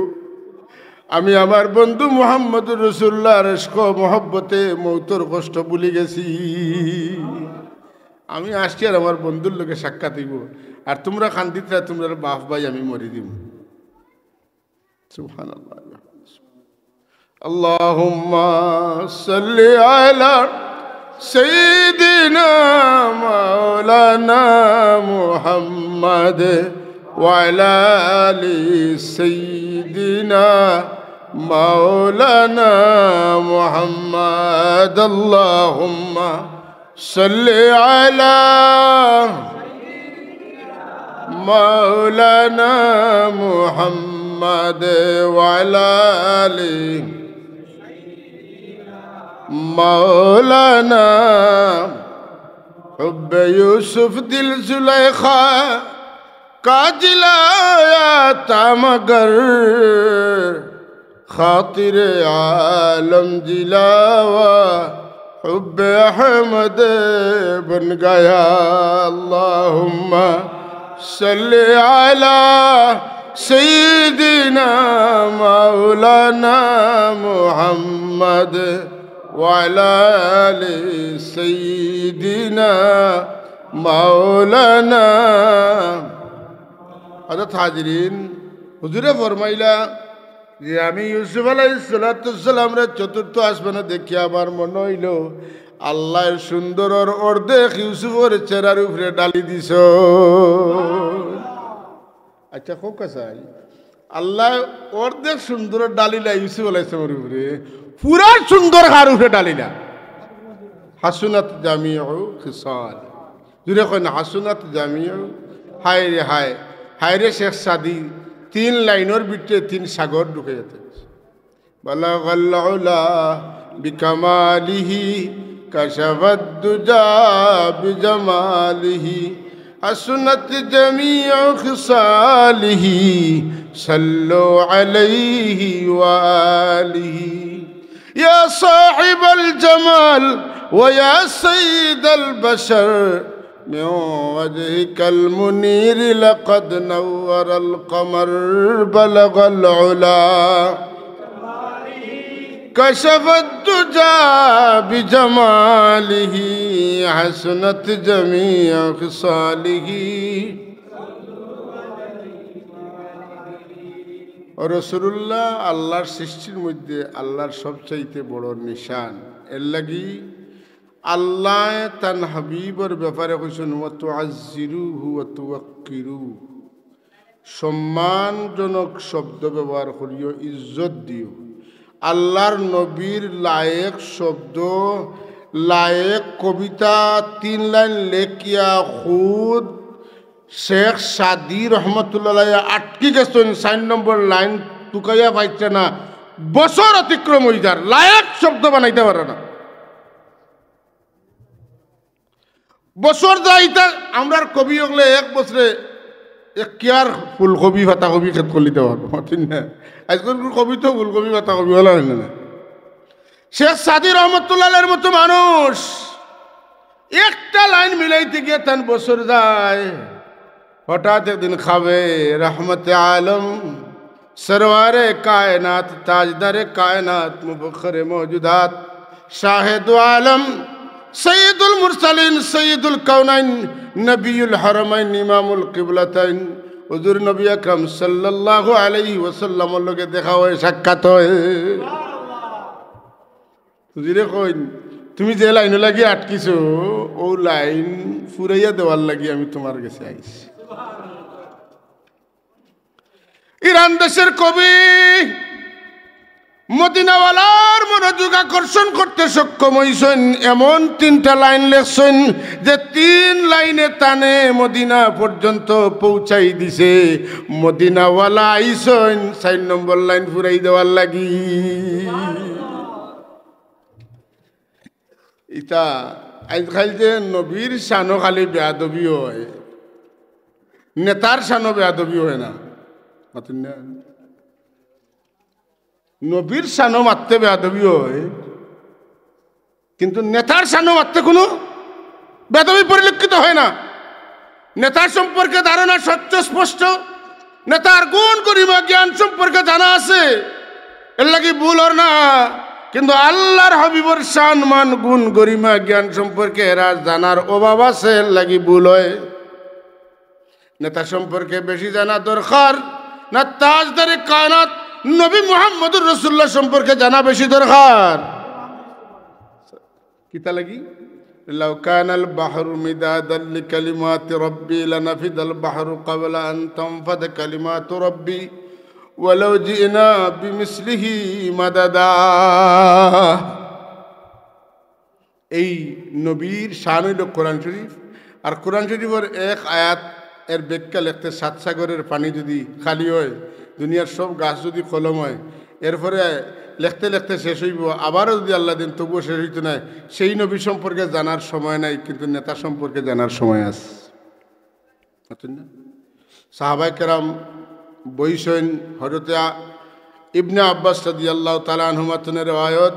আমি আমার বন্ধু মুহাম্মদুর রাসূলুল্লাহর ইশক মহব্বতে মৌতর কষ্ট ভুলে গেছি। আমি আসছি আর আমার বন্ধুর লোকে সাক্ষাৎ দিব, আর তোমরা খান্দিতরা, তোমরা বাপ ভাই আমি মরি দিব। সুবহানাল্লাহ। আল্লাহুম্মা সাল্লি আলা সাইয়্যিদিনা মাওলানা মুহাম্মদ ওয়া আলা আলি সাইয়্যিদিনা মাওলানা মুহাম্মদ। আল্লাহুম্মা সাল্লি আলা মাওলানা মুহাম্মদ ওয়া আলা আলি মাওলানা। হুব্বে ইউসুফ দিল জুলাইখা का जिलाया था मगर खातिर आलम जिलावा हुब्बे अहमद बन गया। अल्लाहुम्मा सल्ली अला सय्यिदिना मौलाना मुहम्मद व अला आलि सय्यिदिना मौलाना। হযরত হাজিরিন, হুজুরে ফরমাইলা যে আমি ইউসুফ আলাইহিস সালামের চতুর্থ আসমানে দেখি আমার মনে হইল আল্লাহর সুন্দরের অর্ধেক ইউসুফের চেহারার উপরে ডালি দিছ। আচ্ছা হোক চাই, আল্লাহ অর্ধেক সুন্দর ডালিলা ইউসুফ আলাইহিসসালামের উপরে পুরা সুন্দর হার উঠে ডালিলা হাসুনাত জামিউ খিসাল জুড়ে কয় না হাসুনাত জামিউ হায় রে হায় হায় রে শেখ সাদি 3 লাইনের ভিতরে 3 সাগর ঢুকে যেতে বালাগাল উলা বিকামালিহি কাশাফাদ দুজা বিজামালিহি حسنت جميع خصاله صلوا عليه وآله يا صاحب الجمال ويا سيد البشر من وجهك المنير لقد نور القمر بلغ العلا كشف الدجى بجماله حسنت جميع خصاله রসুল্লাহ আল্লাহর সৃষ্টির মধ্যে আল্লাহর সবচাইতে বড় নিশান এর লাগি আল্লাহ তান হাবিবর ব্যাপারে কইছেন ওয়া তুআজ্জিরুহু ওয়া তুওয়াক্কিরু সম্মানজনক শব্দ ব্যবহার করিও ইজ্জত দিও আল্লাহর নবীর লায়েক শব্দ লায়েক কবিতা 3 লাইন লেখিয়া খুদ শেখ সাদি রহমতুল্লাহ আটকি গেছেন 4 নম্বর লাইন টুকাইয়া পাইছে না বছর অতিক্রম হয়ে যার লায়েক শব্দ বানাইতে পারে না বছর যাইতা আমরার কবি হলে 1 বছরে এক কেয়ার ফুলকবি পাতাকবি খেত করলিতে পারবো ঠিক না আজকাল কবি তো ফুলকবি পাতাকবি হলো না শেখ সাদি রহমতুল্লাহের মতো মানুষ একটা লাইন মিলাইতে গিয়ে তার বছর যায় হঠাৎ একদিন খাবে রহমতে আলম সরওয়ারে কায়নাত তাজদারে কায়নাত মুফখরে মৌজুদাত শাহেদ আলম সৈয়দুল মুরসালিন সৈয়দুল কাউনাইন নবিউল হারামাইন ইমামুল কিবলাতাইন হুজুর নবী আকরাম সাল্লাল্লাহু আলাইহি ওয়াসাল্লামের লগে দেখা হয় সাক্ষাৎ হয় হুজুরে কইন তুমি যে লাইন লাগি আটকিছো ও লাইন ফুরাইয়া দেওয়ার লাগি আমি তোমার কাছে আইছি ইরান দেশের কবি মদিনাওয়ালার মনোযোগ আকর্ষণ করতে সক্ষম হইছেন এমন 3টা লাইন লেখছেন যে 3 লাইনে টানে মদিনা পর্যন্ত পৌঁছাই দিছে মদিনাওয়ালা আইছেন 4 নম্বর লাইন ফুরাই দেওয়ার লাগি ইতা আজকাল যে নবীর শানো খালি বেয়াদবি হয় নেতার শানো বেয়াদবি হয় না নবীর শানো মারতে বেয়াদবি হয় কিন্তু নেতার শানো মারতে কোনো বেয়াদবি পরিলক্ষিত হয় না নেতার সম্পর্কে ধারণা স্বচ্ছ স্পষ্ট নেতার গুণ গরিমা জ্ঞান সম্পর্কে জানা আছে এর লাগি ভুল ওর না কিন্তু আল্লাহর হাবিবর শান মান গুণ গরিমা জ্ঞান সম্পর্কে এরা জানার অভাব আছে এর লাগি ভুল হয় নেতা সম্পর্কে বেশি জানা দরকার না তাজদারে কায়নাত নবী মুহাম্মদুর রাসূলুল্লাহ সম্পর্কে জানা বেশি দরকার কিতা লাগি লাউ কানাল বাহরু মিদাদান লিকালিমাতি রাব্বি লানাফিদাল বাহরু ক্বাবলা আন তানফাদা কালিমাতু রাব্বি ওয়ালাউ জিনা বিমিসলিহি মাদাদা এই নবীর শান হইল কোরআন শরীফ আর কোরআন শরীফের এক আয়াত এর ব্যাখ্যা লিখতে 7 সাগরের পানি যদি খালি হয় দুনিয়ার সব গাছ যদি কলম হয় এরপরে লিখতে লিখতে শেষ হইব আবারও যদি আল্লাহ দিন তবুও শেষ হইতো না সেই নবী সম্পর্কে জানার সময় নাই কিন্তু নেতা সম্পর্কে জানার সময় আছে সাহাবায়ে কেরাম বইছেন হযরত ইবনে আব্বাস রাদিয়াল্লাহু তাআলা আনহুমা থেকে রওয়ায়াত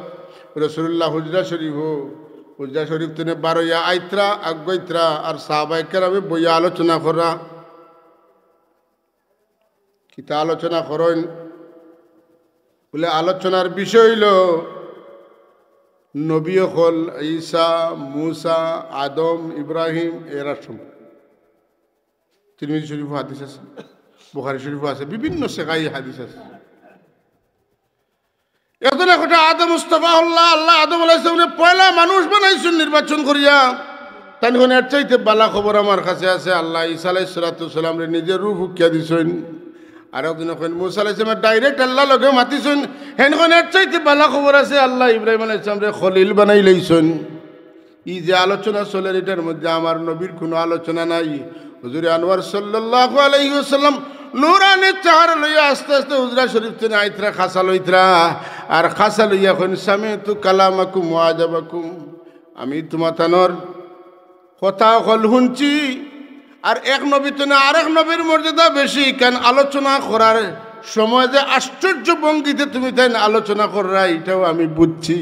রাসূলুল্লাহ হুজরা শরীফ থেকে 12 আইত্রা আগাইত্রা আর সাহাবায়ে কেরামে বই আলোচনা করা কিতা আলোচনা করেন বলে আলোচনার বিষয় হইল নবী হল ঈসা মুসা আদম ইব্রাহিম এরা সম্পর্কে তিরমিজি শরীফ হাদিস আছে বুখারী শরীফ আছে বিভিন্ন সেকাই হাদিস আছে এখন একটা আদম মুস্তাফা আল্লাহ আদম আলাইহিস সালামের পয়লা মানুষ বানাইছেন নির্বাচন করিয়া তাই এর চাইতে বালা খবর আমার কাছে আছে আল্লাহ ঈসা আলাইহিস সালাতু সালাম রে নিজের রূহ ফুকিয়া দিছেন আর একদিন কইন মুসা আলাইহিস সালাম ডাইরেক্ট আল্লাহ লগে মাতিছেন হেন কোন এর চাইতে ভালো খবর আছে আল্লাহ ইব্রাহিম আলাইহিস সালাম রে খলিল বানাই লইছেন এই যে আলোচনা চলে এটার মধ্যে আমার নবীর কোনো আলোচনা নাই হুজুর আনোয়ার সাল্লাল্লাহু আলাইহি ওয়াসাল্লাম নুরানি চার লইয়া আস্তে আস্তে হুজরা শরীফ থেকে আইতরা খাসা লইতরা আর খাসা লইয়া কইন সামিতু কালামাকুম ওয়াজাবাকুম আমি তোমাতানোর কথা কল শুনছি আর এক নবী তো না আরেক নবীর মর্যাদা বেশি কেন আলোচনা করার সময় যে আশ্চর্য ভঙ্গিতে তুমি তাই আলোচনা করা এটাও আমি বুঝছি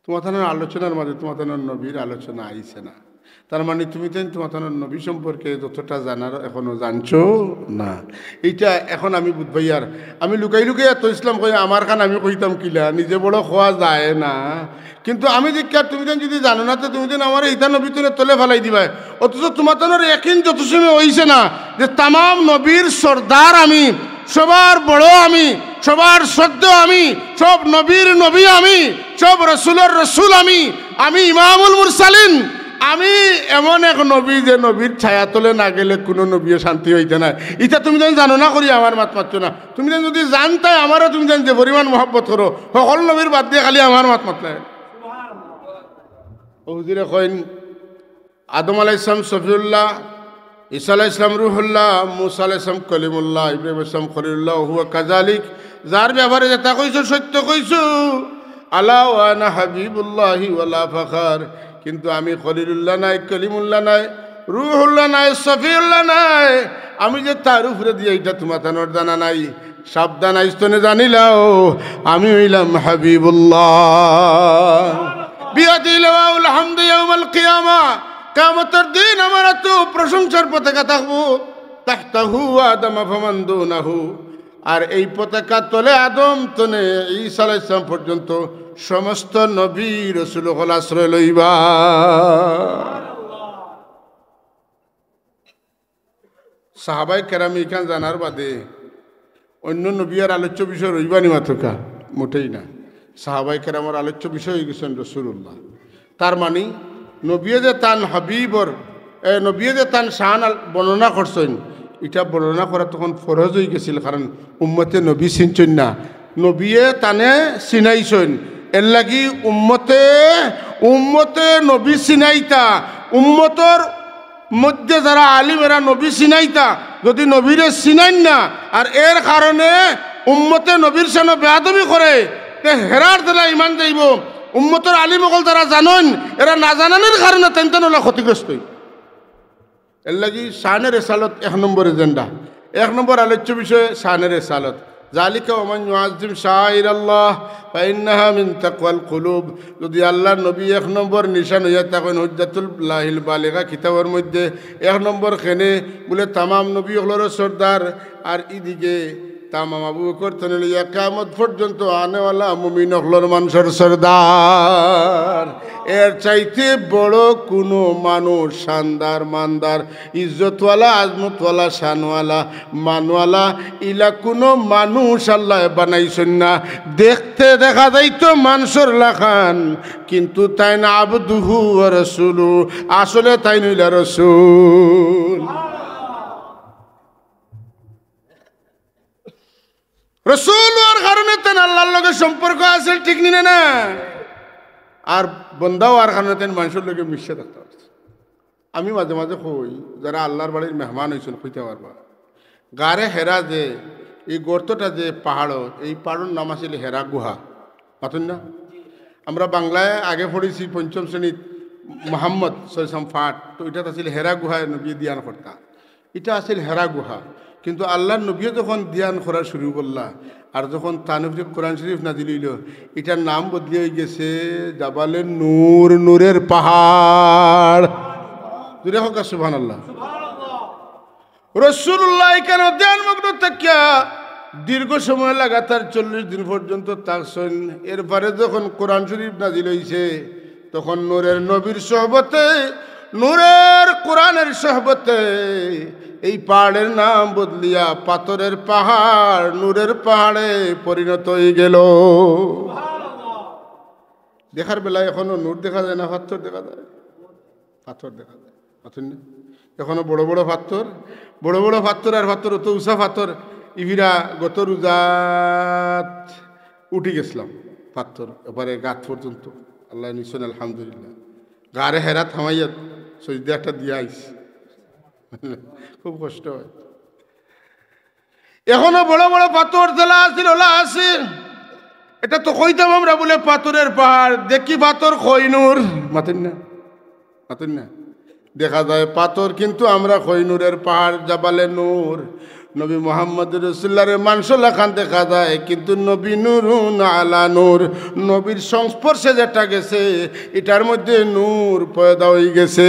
তোমার আলোচনার মাঝে তোমার নবীর আলোচনা আইছে না তার মানে তুমি তাই তোমার নবী সম্পর্কে যতটা জানার এখনো জানছো না এইটা এখন আমি বুঝবাই আর আমি লুকাই লুকাই এত ইসলাম কই আমার কান আমি কইতাম কিলা নিজে বড় খোয়া যায় না কিন্তু আমি দীক্ষা তুমি দেন যদি জানো না তো তুমি দেন আমার ইতা নবী তুলে তলে ফেলাই দিবা অথচ তোমার একদিন যত সময় হইছে না যে তাম নবীর সর্দার আমি সবার বড় আমি সবার সদ্য আমি সব নবীর নবী আমি সব রসুলের রসুল আমি ইমামুল মুরসালিন আমি এমন এক নবী যে নবীর ছায়া তলে না গেলে কোনো নবীও শান্তি হইতে না এটা তুমি যেন জানো না করি আমার মাত মাতছো না তুমি যেন যদি জানতাই আমারও তুমি যেন যে পরিমাণ মহব্বত করো সকল নবীর বাদ দিয়ে খালি আমার মাত মাতলাই হুজুরে কইন আদম আলাইহিস সালাম সফিউল্লাহ ঈসা আলাইহিস সালাম রুহুল্লাহ মুসা আলাইহিস সালাম কলিমুল্লাহ ইব্রাহিম আলাইহিস সালাম খলিলুল্লাহ হুয়া কাযালিক যার ব্যাপারে যেটা কইছো সত্য কইছো আলা ওয়া আনা হাবিবুল্লাহি ওয়ালা ফাখার কিন্তু আমি খলিলুল্লাহ নাই কলিমুল্লাহ নাই রুহুল্লাহ নাই সফিউল্লাহ নাই আমি যে তার উপরে দিয়ে এটা তোমার তানোর জানা নাই সাবধান আইস্তনে জানিলাও আমি হইলাম হাবিবুল্লাহ বিয়াদি লাওয়াউল হামদ ইয়াউমাল কিয়ামা কিয়ামতের দিন আমার তো প্রশংসার পতাকা থাকবো তাহতাহু আদম ফামান দুনাহু আর এই পতাকা তলে আদম তনে ঈসা আলাইহিস সালাম পর্যন্ত সমস্ত নবী রাসূল হল আশ্রয় লইবা সাহাবায়ে কেরাম ইখান জানার বাদে অন্য নবী আর আলোচ্য বিষয় রইবানি মাথকা মোটেই না সাহাবায়ে কেরামের আলোচ্য বিষয় হয়ে গেছেন রাসূলুল্লাহ তার মানে নবী যে তান হাবিবর নবী যে তান শান বর্ণনা করছেন এটা বর্ণনা করা তখন ফরজ হয়ে গেছিল কারণ উম্মতে নবী চিনছেন না নবীয়ে তানে চিনাইছেন এর লাগি উম্মতে নবী চিনাইতা উম্মতর মধ্যে যারা আলিমেরা নবী চিনাইতা যদি নবীরে চিনাইন না আর এর কারণে উম্মতে নবীর সামনে বেয়াদবি করে হেরার দ্বারা ইমান যাইব উম্মতের আলিমকল যারা জানেন এরা না জানানোর কারণে তেন হলে ক্ষতিগ্রস্ত এর লাগি শানের রেসালত 1 নম্বর এজেন্ডা 1 নম্বর আলোচ্য বিষয় শানের রেসালত জালিকা ওমান ইউআযিম শাআইরাল্লাহ ফাইন্নাহা মিন তাকওয়াল কুলুব যদি আল্লাহর নবী 1 নম্বর নিশান হইয়া থাকেন হুজ্জাতুল্লাহিল বালিগা কিতাবের মধ্যে 1 নম্বর খেনে বলে তামাম নবী হলোর সর্দার আর ইদিকে তামাম আবু বকর তনে লইয়া কিয়ামত পর্যন্ত আনেওয়ালা মুমিন হলোর মানুষের সর্দার এর চাইতে বড় কোনো মানুষ শানদার মানদার ইজ্জতওয়ালা আজমতওয়ালা শানওয়ালা মানওয়ালা ইলা কোনো মানুষ আল্লাহ বানাইছেন না দেখতে দেখা যাইতো মানুষের লাখান কিন্তু তাই না আবদুহু ওয়া রাসূলু আসলে তাই নইলা রাসূল রসুল আর কারণে তেন আল্লাহর লগে সম্পর্ক আছে ঠিক নিনে না আর বন্দাও আর কারণে তেন মানুষের লগে মিশে থাকতে পারছে আমি মাঝে মাঝে কই যারা আল্লাহর বাড়ির মেহমান হয়েছেন কইতে পারবা গারে হেরা যে এই গর্তটা যে পাহাড় এই পাহাড়ের নাম আছিল হেরা গুহা পাতেন না আমরা বাংলায় আগে পড়েছি 5ম শ্রেণীত মোহাম্মদ সৈসাম ফাট তো এটা আছিল হেরা গুহায় নবী দিয়ান কর্তা এটা আছিল হেরা গুহা কিন্তু আল্লাহর নবীও যখন ধ্যান করা শুরু করলা আর যখন তানফিক কোরআন শরীফ নাজিল হইল এটার নাম বদলে হয়ে গেছে জাবালে নূর নূরের পাহাড় দূরে হোক সুবহানাল্লাহ রাসূলুল্লাহ কেন ধ্যানমগ্ন থাকিয়া দীর্ঘ সময় লাগাতার 40 দিন পর্যন্ত থাকছেন এরপরে যখন কোরআন শরীফ নাজিল হইছে তখন নূরের নবীর সোহবতে নূরের কোরআনের সোহবতে এই পাহাড়ের নাম বদলিয়া পাথরের পাহাড় নূরের পাহাড়ে পরিণত হয়ে গেল দেখার বেলায় এখনো নূর দেখা যায় না পাথর দেখা যায় পাথর দেখা যায় পাথর না এখনো বড় বড় পাথর, বড় বড় পাথর আর পাথর অত উঁচা পাথর। ইভিরা গত রোজাত উঠি গেছিলাম পাথর এবারে গাত পর্যন্ত, আল্লাহ নিশ্চয় আলহামদুলিল্লাহ। গাড়ে হেরা থামাইয়া সজদা একটা দিয়া আইস, খুব কষ্ট হয়। এখনো বড় বড় পাথর জেলা আছিল ওলা আছে। এটা তো কইতাম আমরা বলে পাথরের পাহাড়, দেখি পাথর খৈনুর মাতেন না, মাতেন না, দেখা যায় পাথর, কিন্তু আমরা খৈনুরের পাহাড় জাবালে নূর। নবী মোহাম্মদ রসুল্লাহর মাংস লেখান দেখা যায়, কিন্তু নবী নূরুন আলা নূর, নবীর সংস্পর্শে যেটা গেছে এটার মধ্যে নূর পয়দা হয়ে গেছে।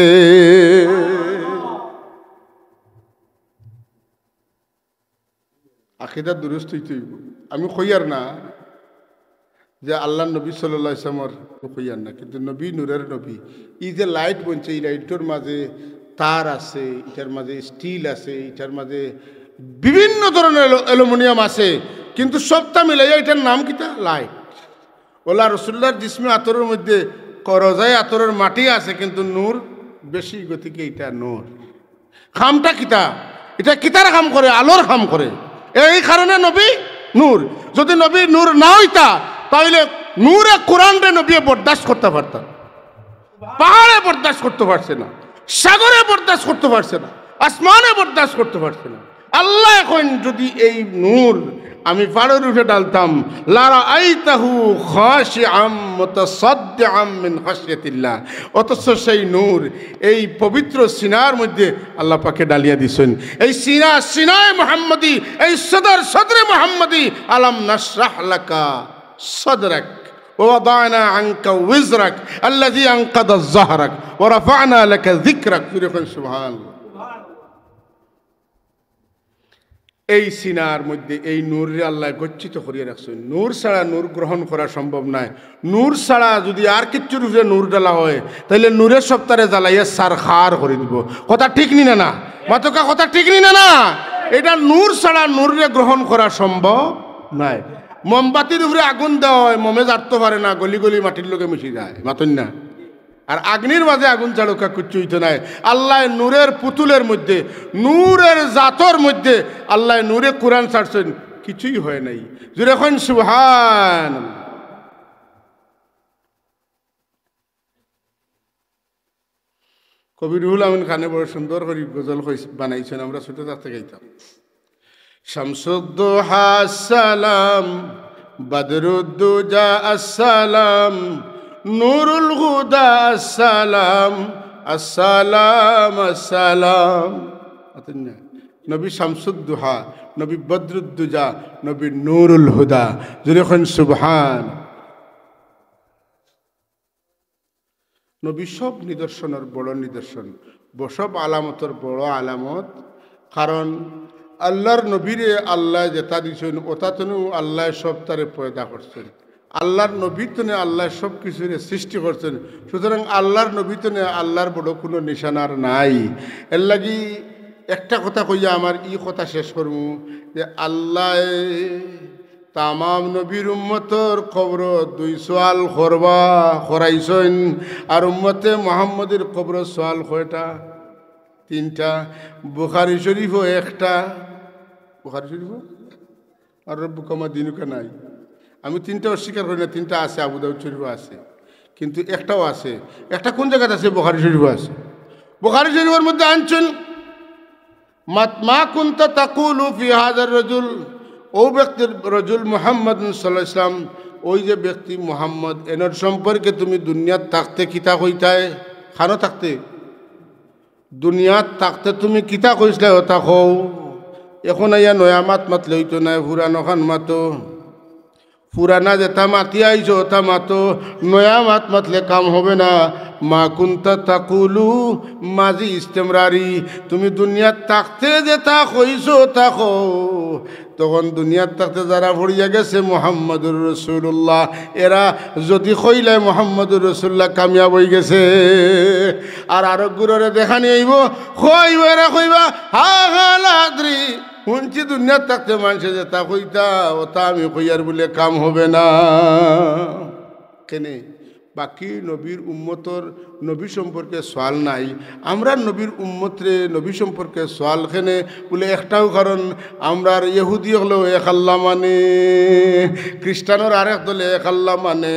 আকিদা দুরুস্ত হইতে হইব। আমি কইয়ার না যে আল্লাহ নবী সাল্লাল্লাহু আলাইহি ওয়াসাল্লামের কইয়ার না, কিন্তু নবী নূরের নবী। এই যে লাইট বনছে, এই লাইটের মাঝে তার আছে, এটার মাঝে স্টিল আছে, এটার মাঝে বিভিন্ন ধরনের অ্যালুমিনিয়াম আছে, কিন্তু সবটা মিলাইয়া এটার নাম কিতা লাইট। ওলা রসুল্লাহর জিসমে আতরের মধ্যে করজায় আতরের মাটি আছে, কিন্তু নূর বেশি গতিকে এটা নূর। খামটা কিতা, এটা কিতার কাম করে, আলোর কাম করে। এই কারণে নবী নূর। যদি নবী নূর না হইতা তাহলে নূরে কোরআনরে নবী বরদাস্ত করতে পারতাম, পাহাড়ে বরদাস্ত করতে পারছে না, সাগরে বরদাস্ত করতে পারছে না, আসমানে বরদাস্ত করতে পারছে না। আল্লাহ এখন যদি এই নূর আমি পাহাড়ের উঠে ডালতাম, লারা আইতাহু খাশিআম মুতাসাদ্দিআম মিন খাশিয়াতিল্লাহ, অথচ সেই নূর এই পবিত্র সিনার মধ্যে আল্লাহ পাকে ডালিয়া দিছেন। এই সিনায় মুহাম্মদি, এই সদরে মুহাম্মদি। আলাম নাশরাহ লাকা সাদরাক ওয়া ওয়াদানা আনকা ওয়িজরাক আল্লাযী আনকাযা যাহরাক ওয়া রাফা'না লাকা যিকরাক। সুবহানাল্লাহ। এই সিনার মধ্যে এই নূরে আল্লাহ গচ্ছিত করিয়া রাখছেন। নূর ছাড়া নূর গ্রহণ করা সম্ভব নয়। নূর ছাড়া যদি আর কিচ্ছুর উপরে নূর ডালা হয় তাহলে নূরের সপ্তাহে জ্বালাইয়া সারখার করে দিব। কথা ঠিক নি না? মাতকা কথা ঠিক নি না? এটা নূর ছাড়া নূরে গ্রহণ করা সম্ভব নয়। মোমবাতির উপরে আগুন দেওয়া হয়, মোমে জ্বালতে পারে না, গলি গলি মাটির লোকে মিশে যায়, মাতন না। আর আগ্নির মাঝে আগুন চালুকা কিচ্ছু হইতে নাই। আল্লাহ নূরের পুতুলের মধ্যে, নূরের জাতর মধ্যে আল্লাহ নূরে কোরআন ছাড়ছেন, কিছুই হয় নাই। জুড়ে এখন সুবহান। কবি রুহুল আমিন খানে বড় সুন্দর করে গজল বানাইছেন, আমরা ছোট থাকতে গাইতাম। শামসুদ্দোহা আসসালাম, বদরুদ্দুজা আসসালাম, নূরুল হুদা আসসালাম, আসসালাম আসসালাম। নবী শামসুদ্দোহা, নবী বদরুদ্দুজা, নবী নূরুল হুদা। যখন সুবহান। নবী সব নিদর্শনের বড় নিদর্শন, সব আলামতের বড় আলামত। কারণ আল্লাহর নবীরে আল্লাহ যেটা দিয়েছেন ওটা তো আল্লাহ সব তারে পয়দা করছেন। আল্লাহর নবীতনে আল্লাহ সব কিছুর সৃষ্টি করছেন। সুতরাং আল্লাহর নবীতনে আল্লাহর বড় কোনো নিশানার নাই। এর লাগি একটা কথা কইয়া আমার ই কথা শেষ করবো যে আল্লাহ তামাম নবীর উম্মতর কবর 2 সোয়াল করাইছেন, আর উম্মতে মুহাম্মদের কবর সোয়াল কয়টা? 3টা। বুখারী শরীফও 1টা। বুখারী শরীফও আর রব্বুকুমা দিনুকা নাই। আমি 3টা অস্বীকার করি না, 3টা আছে, আবু দাউদ শরীফও আছে, কিন্তু একটাও আছে। একটা কোন জায়গাতে আছে? বুখারী শরীফও আছে। বুখারী শরীফের মধ্যে আনছেন মা কুনতা তাকুলু ফি হাযার রাজুল, ও ব্যক্তির রজুল মুহাম্মদ সাল্লাল্লাহু আলাইহি ওয়াসাল্লাম, ওই যে ব্যক্তি মুহাম্মদ এনার সম্পর্কে তুমি দুনিয়াত থাকতে কিতা কইতায়? খানো থাকতে দুনিয়াত থাকতে তুমি কিতা কইসলে ওটা কও। এখন আইয়া নয়া মাত মাতলে হইতো না, পুরানো খান মাতো। পুরানা যেটা মাতি আইছো ওটা মাতো, নয়া মাত মাতলে কাম হবে না। মা কুনতা তাকুলু মাজি ইস্তেমরারি, তুমি দুনিয়াত থাকতে যেটা কইছো ওটা কও। তখন দুনিয়ার থাকতে যারা ভরিয়া গেছে মুহাম্মদুর রাসূলুল্লাহ, এরা যদি কইলে মুহাম্মদুর রাসূলুল্লাহ কামিয়াব হয়ে গেছে। আর আরোগ্যরে দেখা নিয়ে আইব, কইব এরা কইবা হা হা লাদ্রি, শুনছি দুনিয়ার থাকতে মানুষে যেটা কইতা ওটা আমি কইয়ার বলে কাম হবে না। কেনে বাকি নবীর উম্মতর নবী সম্পর্কে সোয়াল নাই। আমরা নবীর উম্মতরে নবী সম্পর্কে সোয়াল খেনে বলে একটাও কারণ আমরা ইহুদি হলেও এক আল্লাহ মানে, খ্রিস্টানোর আরেক দলে এক আল্লাহ মানে,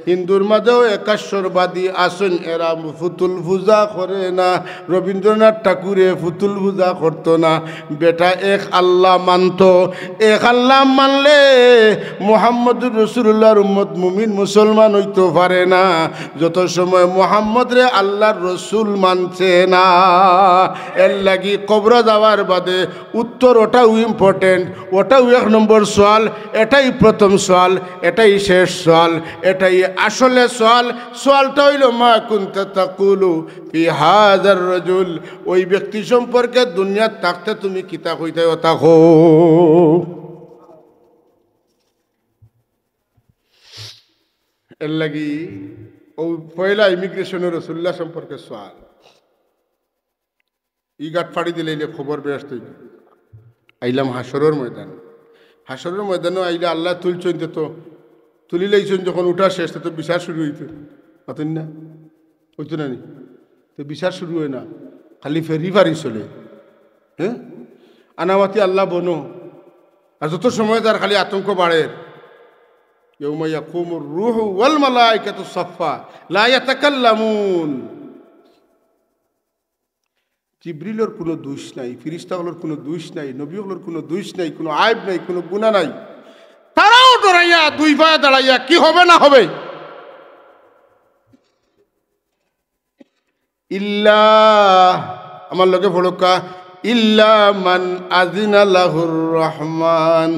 হিন্দুর মাঝেও একাশ্বরবাদী আসেন, এরা ফুতুল পূজা করে না। রবীন্দ্রনাথ ঠাকুরে ফুতুল পূজা করতো না, বেটা এক আল্লাহ মানত। এক আল্লাহ মানলে মুহাম্মদুর রাসূলুল্লাহর উম্মত মুমিন মুসলমান হইতে পারে না যত সময় মুহাম্মদ রে আল্লাহর রসুল মানছে না। এর লাগি কবর যাওয়ার বাদে উত্তর ওটাও ইম্পর্টেন্ট, ওটাও এক নম্বর সোয়াল, এটাই প্রথম সোয়াল, এটাই শেষ সোয়াল, এটাই আসলে সোয়াল। সোয়ালটা হইল মা কুনতা তাকুলু ফি হাযার রাজুল, ওই ব্যক্তি সম্পর্কে দুনিয়াত থাকতে তুমি কিতা কইতে থাকো। এর লাগি ও পয়লা ইমিগ্রেশনের রসুল্লাহ সম্পর্কে সোয়াল। ই গাট ফাড়ি দিলে খবর ব্যস্ত আইলাম হাসরের ময়দান। হাসরের ময়দানও আইলে আল্লাহ তুলছেন, তো তুলি লাইছেন যখন উঠা শেষ তো বিচার শুরু হইত, পাতেন না হইতো না নি? তো বিচার শুরু হয় না, খালি ফেরি ফারি চলে। হ্যাঁ, আনামাতি আল্লাহ বনো, আর যত সময় তার খালি আতঙ্ক বাড়ে। يوم يقوم الروح والملائكة صفا لا يتكلمون। জিবরিলের কোনো দোষ নাই, ফেরেশতাগুলোর কোনো দোষ নাই, নবীগুলোর কোনো দোষ নাই, কোনো আইব নাই, কোনো গুনাহ নাই। তারাও ডরাইয়া দুই পায়ে দাঁড়াইয়া কি হবে না হবে। ইল্লা, আমার লোকে ফড়কা, ইল্লা মান আজিনা লাহুর রহমান,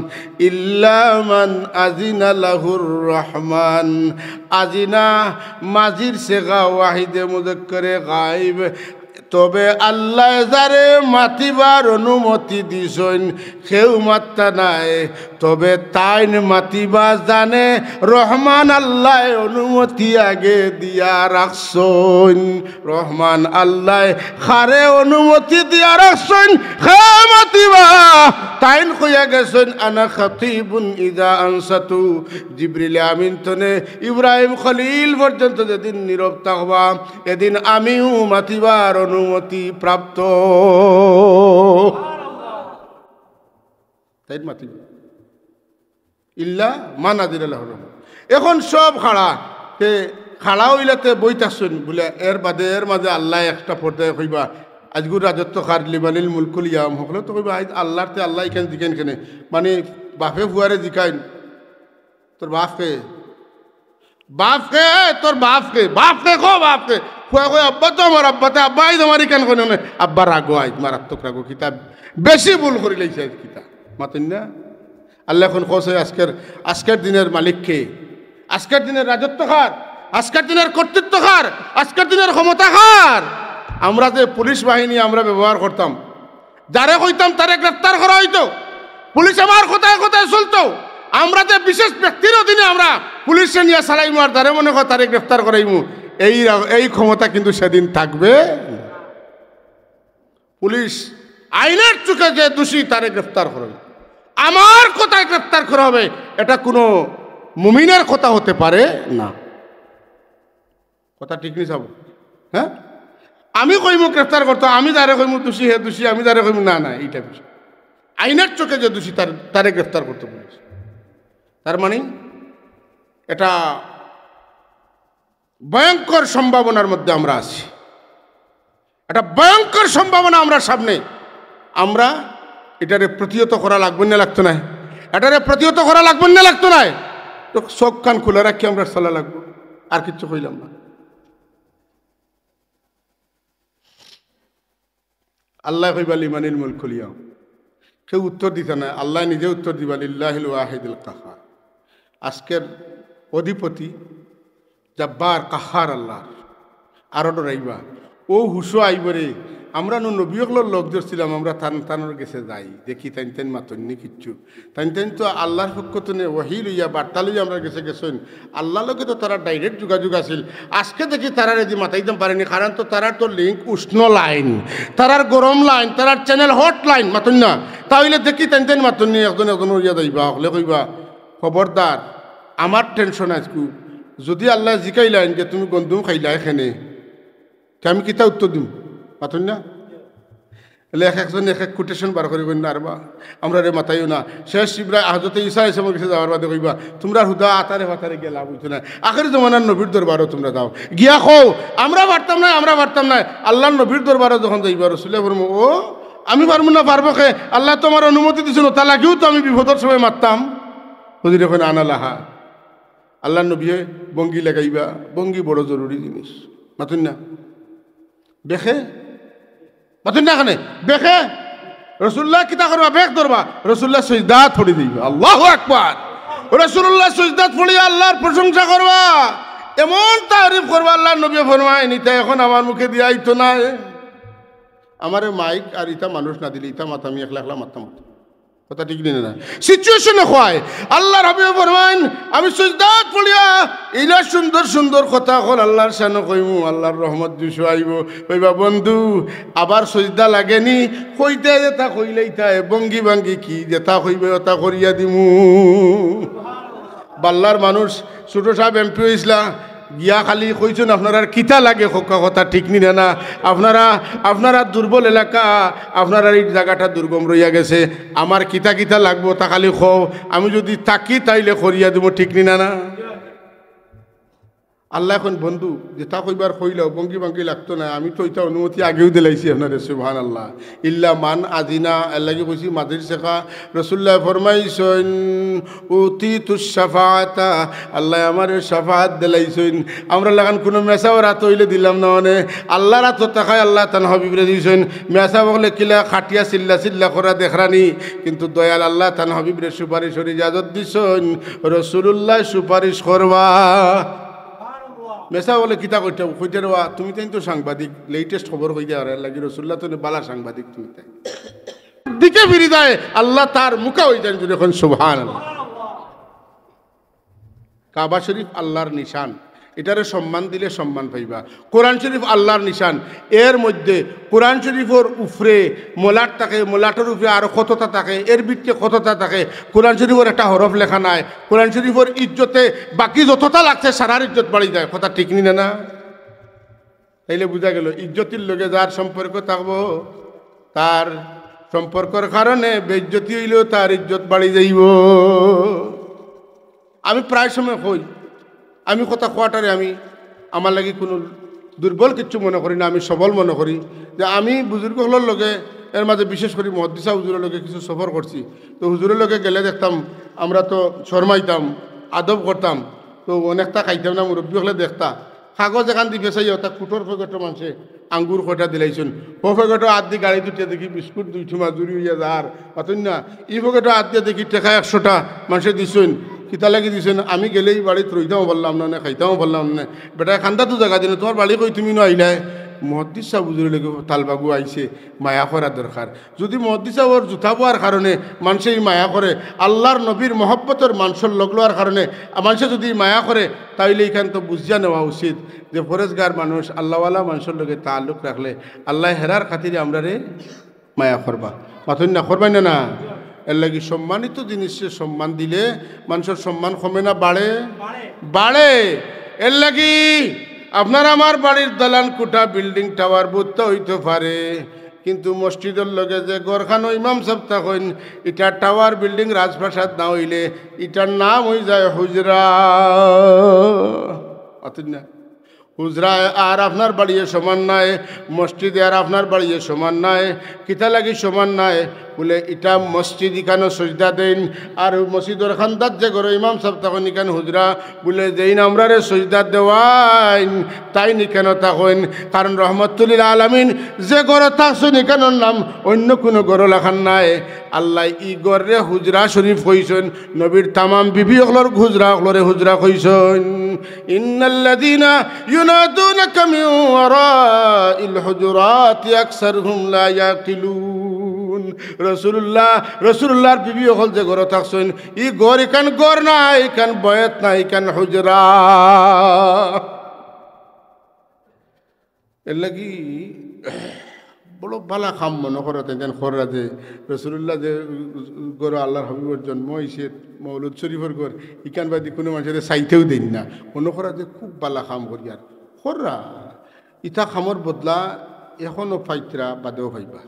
ইল্লা মান আজিনা লাহুর রহমান। আজিনা মাজির সেগা ওয়াহিদে মুযাক্কারে গায়েব, তবে আল্লাহ যারে মাতিবার অনুমতি দিছেন কেউ মাত্তা নাই, তবে তাইন মাতিবা জানে রহমান আল্লাহ অনুমতি আগে দিয়া রাখছেন। রহমান আল্লাহ খারে অনুমতি দিয়া রাখছেন খে মাতিবা, তাইন কইয়া গেছেন আনা খাতিবুন ইজা আনসাতু। জিবরিল আমিন তনে ইব্রাহিম খলিল পর্যন্ত যেদিন নীরব থাকবা এদিন আমিও মাতিবার অনুমতি প্রাপ্ত। তাই মাতিবা ইল্লা মানাদির আল্লাহ। এখন সব খাড়া তে খাড়া হইলাতে বইতাছেন বলে এর বাদে এর মাঝে আল্লাহ একটা পর্যায়ে কইবা আজগুর রাজত্ব খার লিবানিল মুলকুল ইয়াম হকলে তো কইবা আজ আল্লাহর তে আল্লাহ এখানে জিকেন কেনে, মানে বাপে ফুয়ারে জিকাইন তোর বাপকে, বাপকে তোর বাপকে, বাপকে খো বাপকে ফুয়া কই আব্বা তো আমার আব্বাতে আব্বা আইজ আমার কেন কেন আব্বা রাগো আইজ মারাত্মক রাগো কিতাব বেশি ভুল করে লাইছে আজ কিতাব মাতেন না। আল্লাহ এখন কসে আজকের দিনের মালিককে, আজকের দিনের রাজত্ব খার, আজকের দিনের কর্তৃত্ব খার, আজকের দিনের ক্ষমতা খার। আমরা যে পুলিশ বাহিনী আমরা ব্যবহার করতাম, যারে কইতাম তারে গ্রেফতার করা হইতো, পুলিশ আমার কোথায় কোথায় চলতো। আমরা যে বিশেষ ব্যক্তির অধীনে আমরা পুলিশে নিয়ে চালাইমু আর তারে মনে কর তারে গ্রেফতার করাইমু, এই ক্ষমতা কিন্তু সেদিন থাকবে। পুলিশ আইনের চোখে যে দোষী তারে গ্রেফতার করবে, আমার কোথায় গ্রেফতার করা হবে এটা কোনো মুমিনের কথা হতে পারে না। কথা ঠিক নি সব? হ্যাঁ, আমি কইমু গ্রেফতার করতো, আমি যারে কইমু দোষী হে দোষী, আমি যারে কইমু না না, এইটা বিষয়। আইনের চোখে যে দোষী তারে গ্রেফতার করতে পুলিশ। তার মানে এটা ভয়ঙ্কর সম্ভাবনার মধ্যে আমরা আছি, এটা ভয়ঙ্কর সম্ভাবনা আমরা সামনে। আমরা এটারে প্রতিহত করা লাগবে না লাগতো না, এটারে প্রতিহত করা লাগবে না লাগতো না, তো চোখ কান খুলে রাখি আমরা চলা লাগবো, আর কিচ্ছু কইলাম না। আল্লাহ কইবা লিমানিল মুলকুল ইয়াউম, কেউ উত্তর দিতে না, আল্লাহ নিজে উত্তর দিবা লিল্লাহিল ওয়াহিদুল কাহার। আজকের অধিপতি জব্বার কাহার আল্লাহ। আরো ডরাইবা ও হুশো আইবরে, আমরা নবীগুলোর লোক ধরছিলাম, আমরা তানোর গেছে যাই দেখি তাইন তাইন মাতন্নি কিচ্ছু, তাইন তো আল্লাহর পক্ষ তো ওয়াহি লইয়া বার্তা লইয়া আমরা গেছেন। আল্লাহ লোকে তো তারা ডাইরেক্ট যোগাযোগ আছিল। আজকে দেখি তারা রেজি মাতাইতে পারেনি, কারণ তো তারার তো লিঙ্ক উষ্ণ লাইন, তারার গরম লাইন, তারার চ্যানেল হট লাইন মাতন না। তাহলে দেখি তাইন মাতন্নি একজন ইয়া যাইবা হলে কইবা খবরদার আমার টেনশন আজকু যদি আল্লাহ জিকাইলেন যে তুমি গন্ধুম খাইলা এখানে, আমি কিতা উত্তর দিম? পাতুন না? এলে এক একজন এক এক কোটেশন বার করে না, আর বা আমরা রে মাথাইও না। শেষ ইব্রাহিম হাজরতে ঈসা ইসলামের কাছে যাওয়ার বাদে কইবা তোমরা হুদা আতারে ফাতারে গেলা বুঝছো না, আখেরি জমানার নবীর দরবারও তোমরা যাও গিয়া কও আমরা পারতাম না, আমরা পারতাম না। আল্লাহর নবীর দরবারও যখন যাইবা রসুলে বলবো ও আমি পারবো না, পারবো খে আল্লাহ তোমার অনুমতি দিছিল, তা লাগিও তো আমি বিপদের সময় মারতাম। হুজুর এখন আনালাহা আল্লাহ নবী বঙ্গি লাগাইবা, বঙ্গি বড় জরুরি জিনিস। মাতুন না দেখে, মাতুন না এখানে দেখে রসুল্লাহ কিতা করবা, বেগ ধরবা, রসুল্লাহ সজদা থড়ি দিবা, আল্লাহু আকবার। রসুল্লাহ সজদা থড়ি আল্লাহর প্রশংসা করবা, এমন তারিফ করবা। আল্লাহ নবী ফরমায় নিতা এখন আমার মুখে দিয়া আইতো না, আমার মাইক আর ইটা মানুষ না দিলে ইটা মাথা আমি একলা একলা মারতাম। কথা ঠিক নেই না, সিচুয়েশনে হয়। আল্লাহ রবি ফরমান আমি সুজদাত পড়িয়া ইলা সুন্দর সুন্দর কথা হল আল্লাহর শান কইমু, আল্লাহর রহমত দিশু আইব। কইবা বন্ধু আবার সজদা লাগেনি, কইতে যেতা কইলেই তাই বঙ্গি বাঙ্গি কি যেতা কইবে ওটা করিয়া দিমু। বাল্লার মানুষ ছোট সাহেব এমপি হয়েছিলা গিয়া খালি কইছেন আপনার আর কিতা লাগে হকা, কথা ঠিক নি না। আপনারা দুর্বল এলাকা, আপনার এই জায়গাটা দুর্গম রইয়া গেছে, আমার কিতা কিতা লাগবো তা খালি খো, আমি যদি তাকি তাইলে করিয়া দেবো, ঠিক নি না। আল্লাহ এখন বন্ধু যেটা কইবার কইলাও বঙ্গি বাঙ্গি লাগতো না, আমি তো ওইটা অনুমতি আগেও দিলাইছি আপনার সুবহান আল্লাহ। ইল্লা মান আজিনা আল্লাহকে কইছি মাদির শেখা রসুল্লাহ ফরমাইছেন অতি তুসাফাতা, আল্লাহ আমার সাফাত দিলাইছেন। আমরা লাগান কোনো মেসাও রাত হইলে দিলাম না, মানে আল্লাহ রাত তাকায় আল্লাহ তান হবিবরে দিয়েছেন। মেসা বলে কিলা খাটিয়া চিল্লা চিল্লা করা দেখরানি, কিন্তু দয়াল আল্লাহ তান হবিবরে সুপারিশের ইজাজত দিছেন, রসুল্লাহ সুপারিশ করবা। মেসা বলে কিতা কইতে কইতে রা তুমি তাই তো সাংবাদিক, লেটেস্ট খবর কইতে আর লাগি রসুল্লাহ তো বালা সাংবাদিক, তুমি তাই দিকে ফিরি যায় আল্লাহ তার মুখা হয়ে যান যখন সুবহানাল্লাহ। কাবা শরীফ আল্লাহর নিশান, এটারে সম্মান দিলে সম্মান পাইবা। কোরআন শরীফ আল্লাহর নিশান, এর মধ্যে কোরআন শরীফের উপরে মোলাট থাকে, মোলাটের উপরে আরো কতটা থাকে, এর ভিতরে কতটা থাকে। কোরআন শরীফের একটা হরফ লেখা নাই, কোরআন শরীফের ইজ্জতে বাকি যতটা লাগছে সারার ইজ্জত বাড়ি যায়। কথা ঠিক নি না? তাইলে বোঝা গেল ইজ্জতির লগে যার সম্পর্ক থাকবো, তার সম্পর্কের কারণে বেইজ্জতি হইলেও তার ইজ্জত বাড়ি যাইব। আমি প্রায় সময় কই, আমি কথা কোয়াটারে আমি আমার লাগি কোনো দুর্বল কিচ্ছু মনে করি না, আমি সবল মনে করি। যে আমি বুজুর্গগুলোর লগে এর মাঝে বিশেষ করে মহাদ্দিসা হুজুরের লগে কিছু সফর করছি, তো হুজুরের লগে গেলে দেখতাম আমরা তো শর্মাইতাম, আদব করতাম, তো অনেকটা খাইতাম না। মুরব্বী হলে দেখতা কাগজ এখান দিয়ে ফেসাই ওটা কুটোর ফেগটো মানুষে আঙ্গুর কটা দিলাইছেন, ও ফেগটো হাত দিয়ে গাড়ি দুটিয়া দেখি বিস্কুট দুই ঠুমা জুড়ি হইয়া যার অতন না, ই ফেগটো হাত দিয়ে দেখি টেকা 100টা মানুষে দিছেন, কিতা লাগি দিছেন। আমি গেলেই বাড়িতে রইতাম বললাম না, খাইতাম বললাম না, বেটা খান্দা তো জায়গা দিলে তোমার বাড়ি কই তুমি আইলাই। মহাদ্দিস সাহেব হুজুরের লেগে তালবাগু আইছে, মায়া করা দরকার। যদি মহাদ্দিস সাহেবের জুতা পাওয়ার কারণে মানুষে মায়া করে, আল্লাহর নবীর মহব্বতের মানুষের লগ লওয়ার কারণে মানুষে যদি মায়া করে, তাইলে এখান তো বুঝিয়া নেওয়া উচিত যে ফরেজগার মানুষ আল্লাহওয়ালা মানুষের লগে তাল্লুক রাখলে আল্লাহ হেরার খাতিরে আমরা রে মায়া করবা, মাথুন না করবাই না। এর লাগি সম্মানিত জিনিসে সম্মান দিলে মানুষের সম্মান কমে না বাড়ে? বাড়ে। এর লাগি আপনার আমার বাড়ির দালান কোঠা বিল্ডিং টাওয়ার বুঝতে হইতে পারে, কিন্তু মসজিদের লগে যে গরখানো ইমাম সাহেব থাকেন, এটা টাওয়ার বিল্ডিং রাজপ্রাসাদ না হইলে এটার নাম হয়ে যায় হুজরা। অতএব না হুজরা আর আপনার বাড়িয়ে সমান নাই, মসজিদে আর আপনার বাড়িয়ে সমান নাই। কিতা লাগি সমান নাই বলে এটা মসজিদ ইখানো সজদা দেন, আর মসজিদের খান্দার যে ঘর ইমাম সাহেব তখন ইখান হুজরা বলে যেই আমরা রে সজদা দেওয়াইন তাই নিকেন তখন। কারণ রহমতুল্লিল আলামিন যে গড় থাকছেন এখানোর নাম অন্য কোনো গড় লেখান নাই। আল্লাহ ই গড়ে হুজরা শরীফ হইছেন, নবীর তামাম বিবি হলর হুজরা হলরে হুজরা হইছেন। ইন্নাল্লাযীনা ইউনাদুনাকা মিন ওয়ারাইল হুজুরাতি আকসারুহুম লা ইয়াকিলুন। রসুল্লাহর বিবি হল যে ঘর থাকছেন, ই ঘর এখান ঘর না, এখান বয়ত না, এখান হুজরা। এর লাগি বড় বালা খাম মনে করো তেন খররা যে রসুল্লাহ যে গরু আল্লাহর হাবিবের জন্ম হয়েছে মৌলুদ শরীফের ঘর ইকান বাদি কোনো মানুষের চাইতেও দেন না মনে করা যে খুব বালা খাম করি আর খররা ইটা খামর বদলা এখনও ফাইতরা বাদেও ফাইবা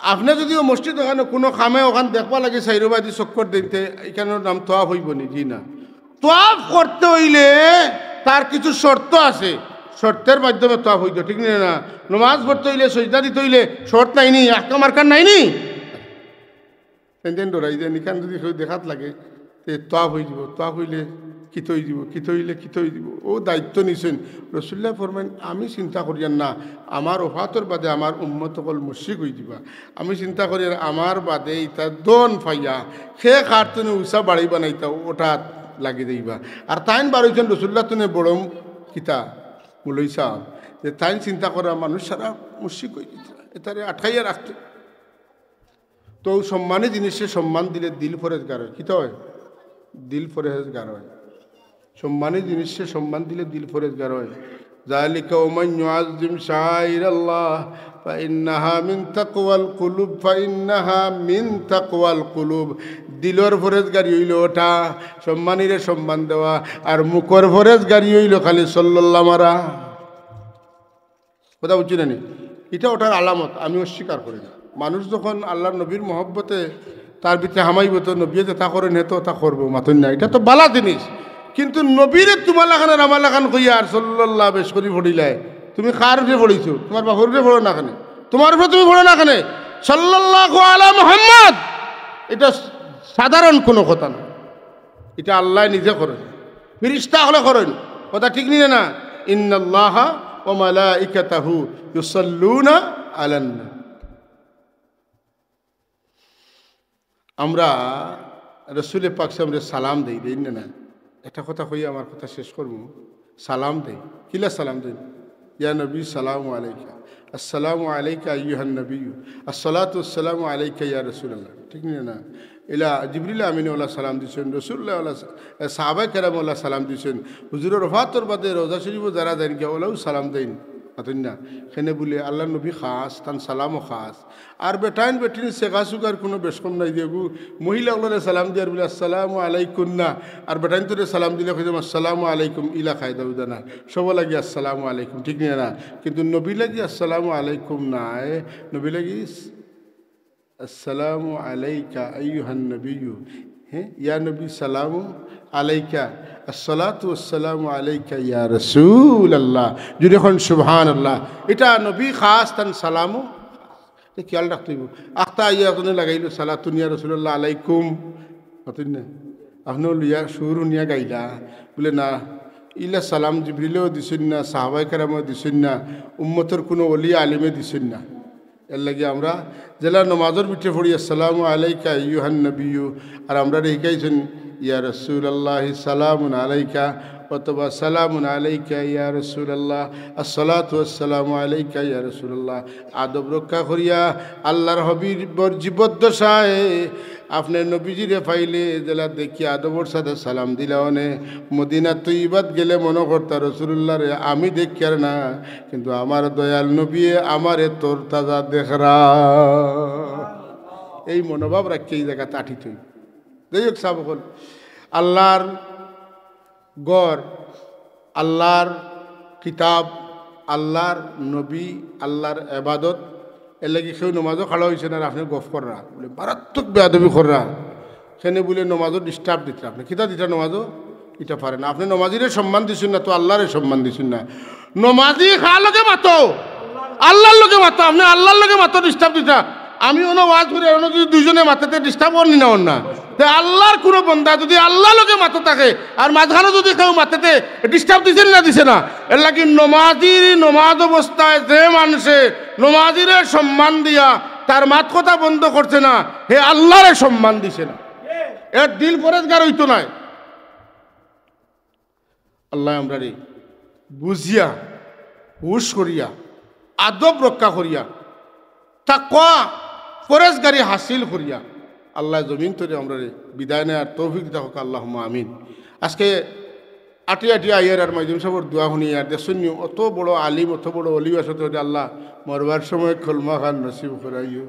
আপনি যদিও মসজিদ ওখানে কোনো খামে ওখানে দেখবা লাগে সাইরবাদী চক্কর দিতে এখানের নাম তোয়াফ হইব নি জি না তোয়াফ করতে হইলে তার কিছু শর্ত আছে শর্তের মাধ্যমে তোয়াফ হইতো ঠিক না নমাজ পড়তে হইলে সজদা দিতে হইলে শর্ত নাইনি আহকাম আরকান নাইনি তেন ডরাই দেন এখান যদি কেউ দেখাত লাগে তে তোয়াফ হয়ে যাব তোয়াফ হইলে কিত হয়ে যাব কিত হইলে কিত হয়ে যাব ও দায়িত্ব নিছেন রসুল্লাহ ফরমেন আমি চিন্তা করিয়ান না আমার ওফাতর বাদে আমার উম্মত সকল মুশরিক হয়ে দিবা আমি চিন্তা করি আমার বাদে ইতা দন ফাইয়া সে খারতনে উষা বাড়ি বানাইতা ওটা লাগি দিবা আর তাইন বারোজন রসুল্লাহ তুনে বড় কিতা মুলই সাহেব যে তাইন চিন্তা করা মানুষ সারা মুশরিক হয়ে দিত এটারে আটকাইয়া রাখতে তো সম্মানী জিনিসে সম্মান দিলে দিল ফরেজগার হয় কিতা হয় দিল ফরেজগার হয় সম্মানী জিনিসে সম্মান দিলে দিল ফরেজগার হয় যালিকা ওমান ইউআযযিম শাআইরাল্লাহ ফাইন্নাহা মিন তাকওয়াল কুলুব ফাইন্নাহা মিন তাকওয়াল কুলুব দিলর ফরেজগারি হইল ওটা সম্মানীরে সম্মান দেওয়া আর মুখর ফরেজগারি হইল খালি সাল্লাল্লাহু মারা কথা বুঝছেন না এটা ওটার আলামত আমি অস্বীকার করি না মানুষ যখন আল্লাহর নবীর মহব্বতে তার ভিতরে হামাইব তো নবীয়ে তা করেন হেতো তা করবো মাথুন না এটা তো বালা জিনিস কিন্তু নবীরে তোমার লাগান আর আমার লাগান কইয়া আর সাল্লাল্লাহু বেশ করি পড়িলাই তুমি কার উপরে পড়িছো তোমার বাপর উপরে পড়ো না কেন তোমার উপরে তুমি পড়ো না কেন সাল্লাল্লাহু আলা মুহাম্মদ এটা সাধারণ কোনো কথা না এটা আল্লাহ নিজে করেন ফেরেশতা হলে করেন কথা ঠিক নিয়ে না ইন্নাল্লাহা ওয়া মালাইকাতাহু ইউসাল্লুনা আলান নবী আমরা রসুলের পাকসে আমরা সালাম দেই দেই না একটা কথা কই আমার কথা শেষ করব সালাম দেই কিলা সালাম দেই ইয়া নবী সালামু আলাইকা আসসালামু আলাইকা আইয়ুহান নবী আসসালাতু ওয়াসসালামু আলাইকা ইয়া রাসূলুল্লাহ ঠিক না ইলা জিবরিল আমিন ওয়ালা সালাম দিছেন রাসূলুল্লাহ ওয়ালা সাহাবায়ে কেরাম ওয়ালা সালাম দিছেন হুজুরের ওফাতর বাদে রওজা শরীফ যারা দেন গিয়া ওলাও সালাম দেন আতুন না সেনে বলে আল্লাহ নবী খাস তান সালামও খাস আর বেটাইন বেটিন শেখা সুগার কোনো বেশকম নাই দিয়ে মহিলা ওগুলো সালাম দিয়ে বলে আসসালামু আলাইকুম না আর বেটাইন তোরে সালাম দিলে কইতাম আসসালামু আলাইকুম ইলা খাই দাউদা না সব লাগি আসসালামু আলাইকুম ঠিক না কিন্তু নবী লাগি আসসালামু আলাইকুম নাই নবী লাগি আসসালামু আলাইকা আইয়ুহান নবিয়্যু হ্যাঁ ইয়া নবী সালামু আলাইকা আসসালাতু ওয়াসসালামু আলাইকা ইয়া রাসূলুল্লাহ যদি এখন সুবহানাল্লাহ এটা নবী খাস তান সালামু খেয়াল রাখতে হইব আখতা ইয়া কোনে লাগাইলো সালাতুন ইয়া রাসূলুল্লাহ আলাইকুম হতিন না আপনি লিয়া সুর নিয়া গাইলা বলে না ইলা সালাম জিবরিলও দিছেন না সাহাবায়ে কেরামও দিছেন না উম্মতের কোনো ওলি আলিমে দিছেন না এর লাগে আমরা জেলা নমাজের ভিতরে পড়ি আসসালামু আলাইকা আইয়ুহান নবিয়্যু আর আমরা শিখাইছেন ইয়া রাসূলুল্লাহ সালামুন আলাইকা অথবা সালামুন আলাইকা ইয়া রাসূলুল্লাহ আসসালাতু ওয়াসসালামু আলাইকা ইয়া রাসূলুল্লাহ আদব রক্ষা করিয়া আল্লাহর হাবিবর জীবদ্দশায় আপনার নবীজিরে পাইলে জেলা দেখি আদবর সাথে সালাম দিলাওনে মদিনা তৈবাত গেলে মনে করতা রাসূলুল্লাহ রে আমি দেখি আর না কিন্তু আমার দয়াল নবী আমারে তোর তাজা দেখরা এই মনোভাব রাখি এই জায়গা তাঠিত যাই হোক সাবকল আল্লাহর গড় আল্লাহর কিতাব আল্লাহর নবী আল্লাহর এবাদত এর লাগে সেই নমাজও খাড়া হয়েছে না আপনি গফ কররা বলে মারাত্মক বেয়াদবি কররা সেনে বলে নমাজও ডিস্টার্ব দিতে আপনি কিতা দিতে নমাজও এটা পারে না আপনি নমাজিরে সম্মান দিছেন না তো আল্লাহরে সম্মান দিছেন না নমাজি খার লগে মাতো আল্লাহর লগে মাতো আপনি আল্লাহর লগে মাতো ডিস্টার্ব দিতা আমি অন্য ওয়াজ করে অন্য যদি দুইজনে মাথাতে ডিস্টার্ব করনি না অন্য আল্লাহর কোনো বন্ধা যদি আল্লাহ লোকে মাথা থাকে আর মাঝখানে যদি কেউ মাথাতে ডিস্টার্ব দিছে না দিছে না এর লাগি নমাজির নমাজ অবস্থায় যে মানুষে নমাজিরে সম্মান দিয়া তার মাত কথা বন্ধ করছে না হে আল্লাহরে সম্মান দিছে না এর দিল পরেজগার হইতো নাই আল্লাহ আমরা রে বুঝিয়া হুশ করিয়া আদব রক্ষা করিয়া তাকওয়া পরেজগারি হাসিল করিয়া আল্লাহ জমিন তরে আমরা বিদায় নেওয়ার তৌফিক দিতে হোক আল্লাহুম্মা আমিন আজকে আটি আটি আইয়ার আর মাইজুম সাহর দোয়া শুনি আর দেখুন অত বড় আলিম অত বড় অলিও আসতে আল্লাহ মরবার সময় কলমা খান নসিব করাইও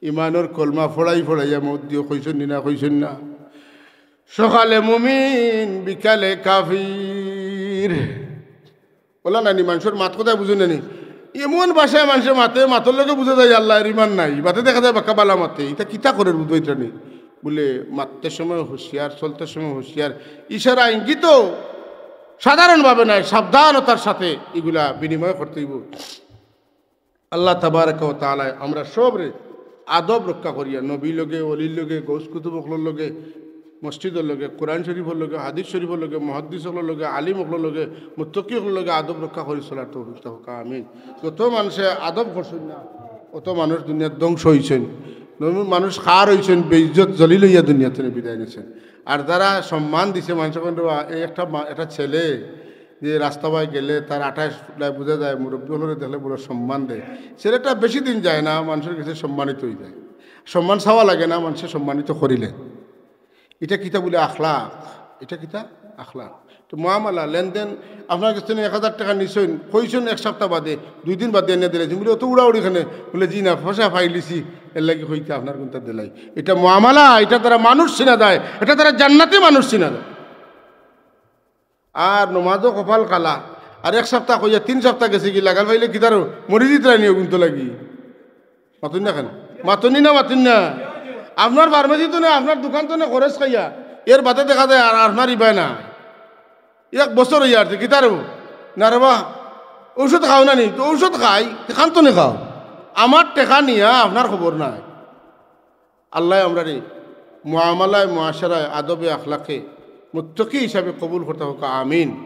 ইমানোর কলমা ফড়াই ফড়াইয়া মত দিও কইসন না কইসন না সকালে মুমিন বিকালে কাফির বলা নানি মানুষের মাত কোথায় বুঝুন নানি এমন ভাষায় মানুষের মাতে মাতর লোকে বুঝে যায় আল্লাহ ইমান নাই বাতে দেখা যায় বাক্কা বালা মাতে এটা কিতা করে বুঝবাইটা নেই বলে মারতে সময় হুঁশিয়ার চলতে সময় হুঁশিয়ার ইশারা ইঙ্গিত সাধারণভাবে নয় সাবধানতার সাথে এগুলা বিনিময় করতে হইব আল্লাহ তাবারক ওয়া তাআলা আমরা সবরে আদব রক্ষা করিয়া নবী লগে অলির লগে গৌস কুতুবকলর লগে মসজিদের লগে কোরআন শরীফের লগে হাদিস শরীফের লগে মহাদ্দিসর লগে আলিমকলর লগে মুত্তাকিকলর লগে আদব রক্ষা করি চলার তৌফিক দাও আমিন যত মানুষে আদব করছেন না অত মানুষ দুনিয়ার ধ্বংস হয়েছেন মানুষ খার হয়েছেন বেইজ্জত জলি লইয়া দুনিয়া থেকে বিদায় নিয়েছেন আর যারা সম্মান দিছে মানুষের এই একটা ছেলে যে রাস্তায় গেলে তার 28 বোঝা যায় মুরব্বী হলে দেখলে বড় সম্মান দেয় ছেলেটা বেশি দিন যায় না মানুষের কাছে সম্মানিত হয়ে যায় সম্মান চাওয়া লাগে না মানুষের সম্মানিত করিলে এটা কিতা বলে আখলাক এটা কিতা আখলাক তো মহামালা লেনদেন আপনার কাছে 1000 টাকা নিছেন কইছেন এক সপ্তাহ বাদে 2 দিন বাদে এনে দিলেছেন বলে অত উড়াউড়ি খানে বলে জি না ফসা ফাইলিছি এর লাগে হইতে আপনার কোনটা দিলাই এটা মহামালা এটা তারা মানুষ চিনা দেয় এটা তারা জান্নাতে মানুষ চিনা দেয় আর নমাজও কপাল কালা আর এক সপ্তাহ কইয়া 3 সপ্তাহ গেছে কি লাগাল পাইলে কি তার মরি দিতে নিও কিন্তু লাগি মাতুন না কেন মাতুনি না মাতুন না আপনার ফার্মেসি তো না আপনার দোকান তো না খরচ খাইয়া এর বাদে দেখা যায় আর আপনার ইবাই না 1 বছর হইয়া আর কি তার না রে বা ঔষধ খাও না নি তো ঔষধ খাই খান তো নে খাও আমার টেকা নিয়া আপনার খবর নাই আল্লাহ আমরা রে মুআমালায় মুআশারায় আদবে আখলাকে মুত্তাকি হিসাবে কবুল করতে হোক আমিন।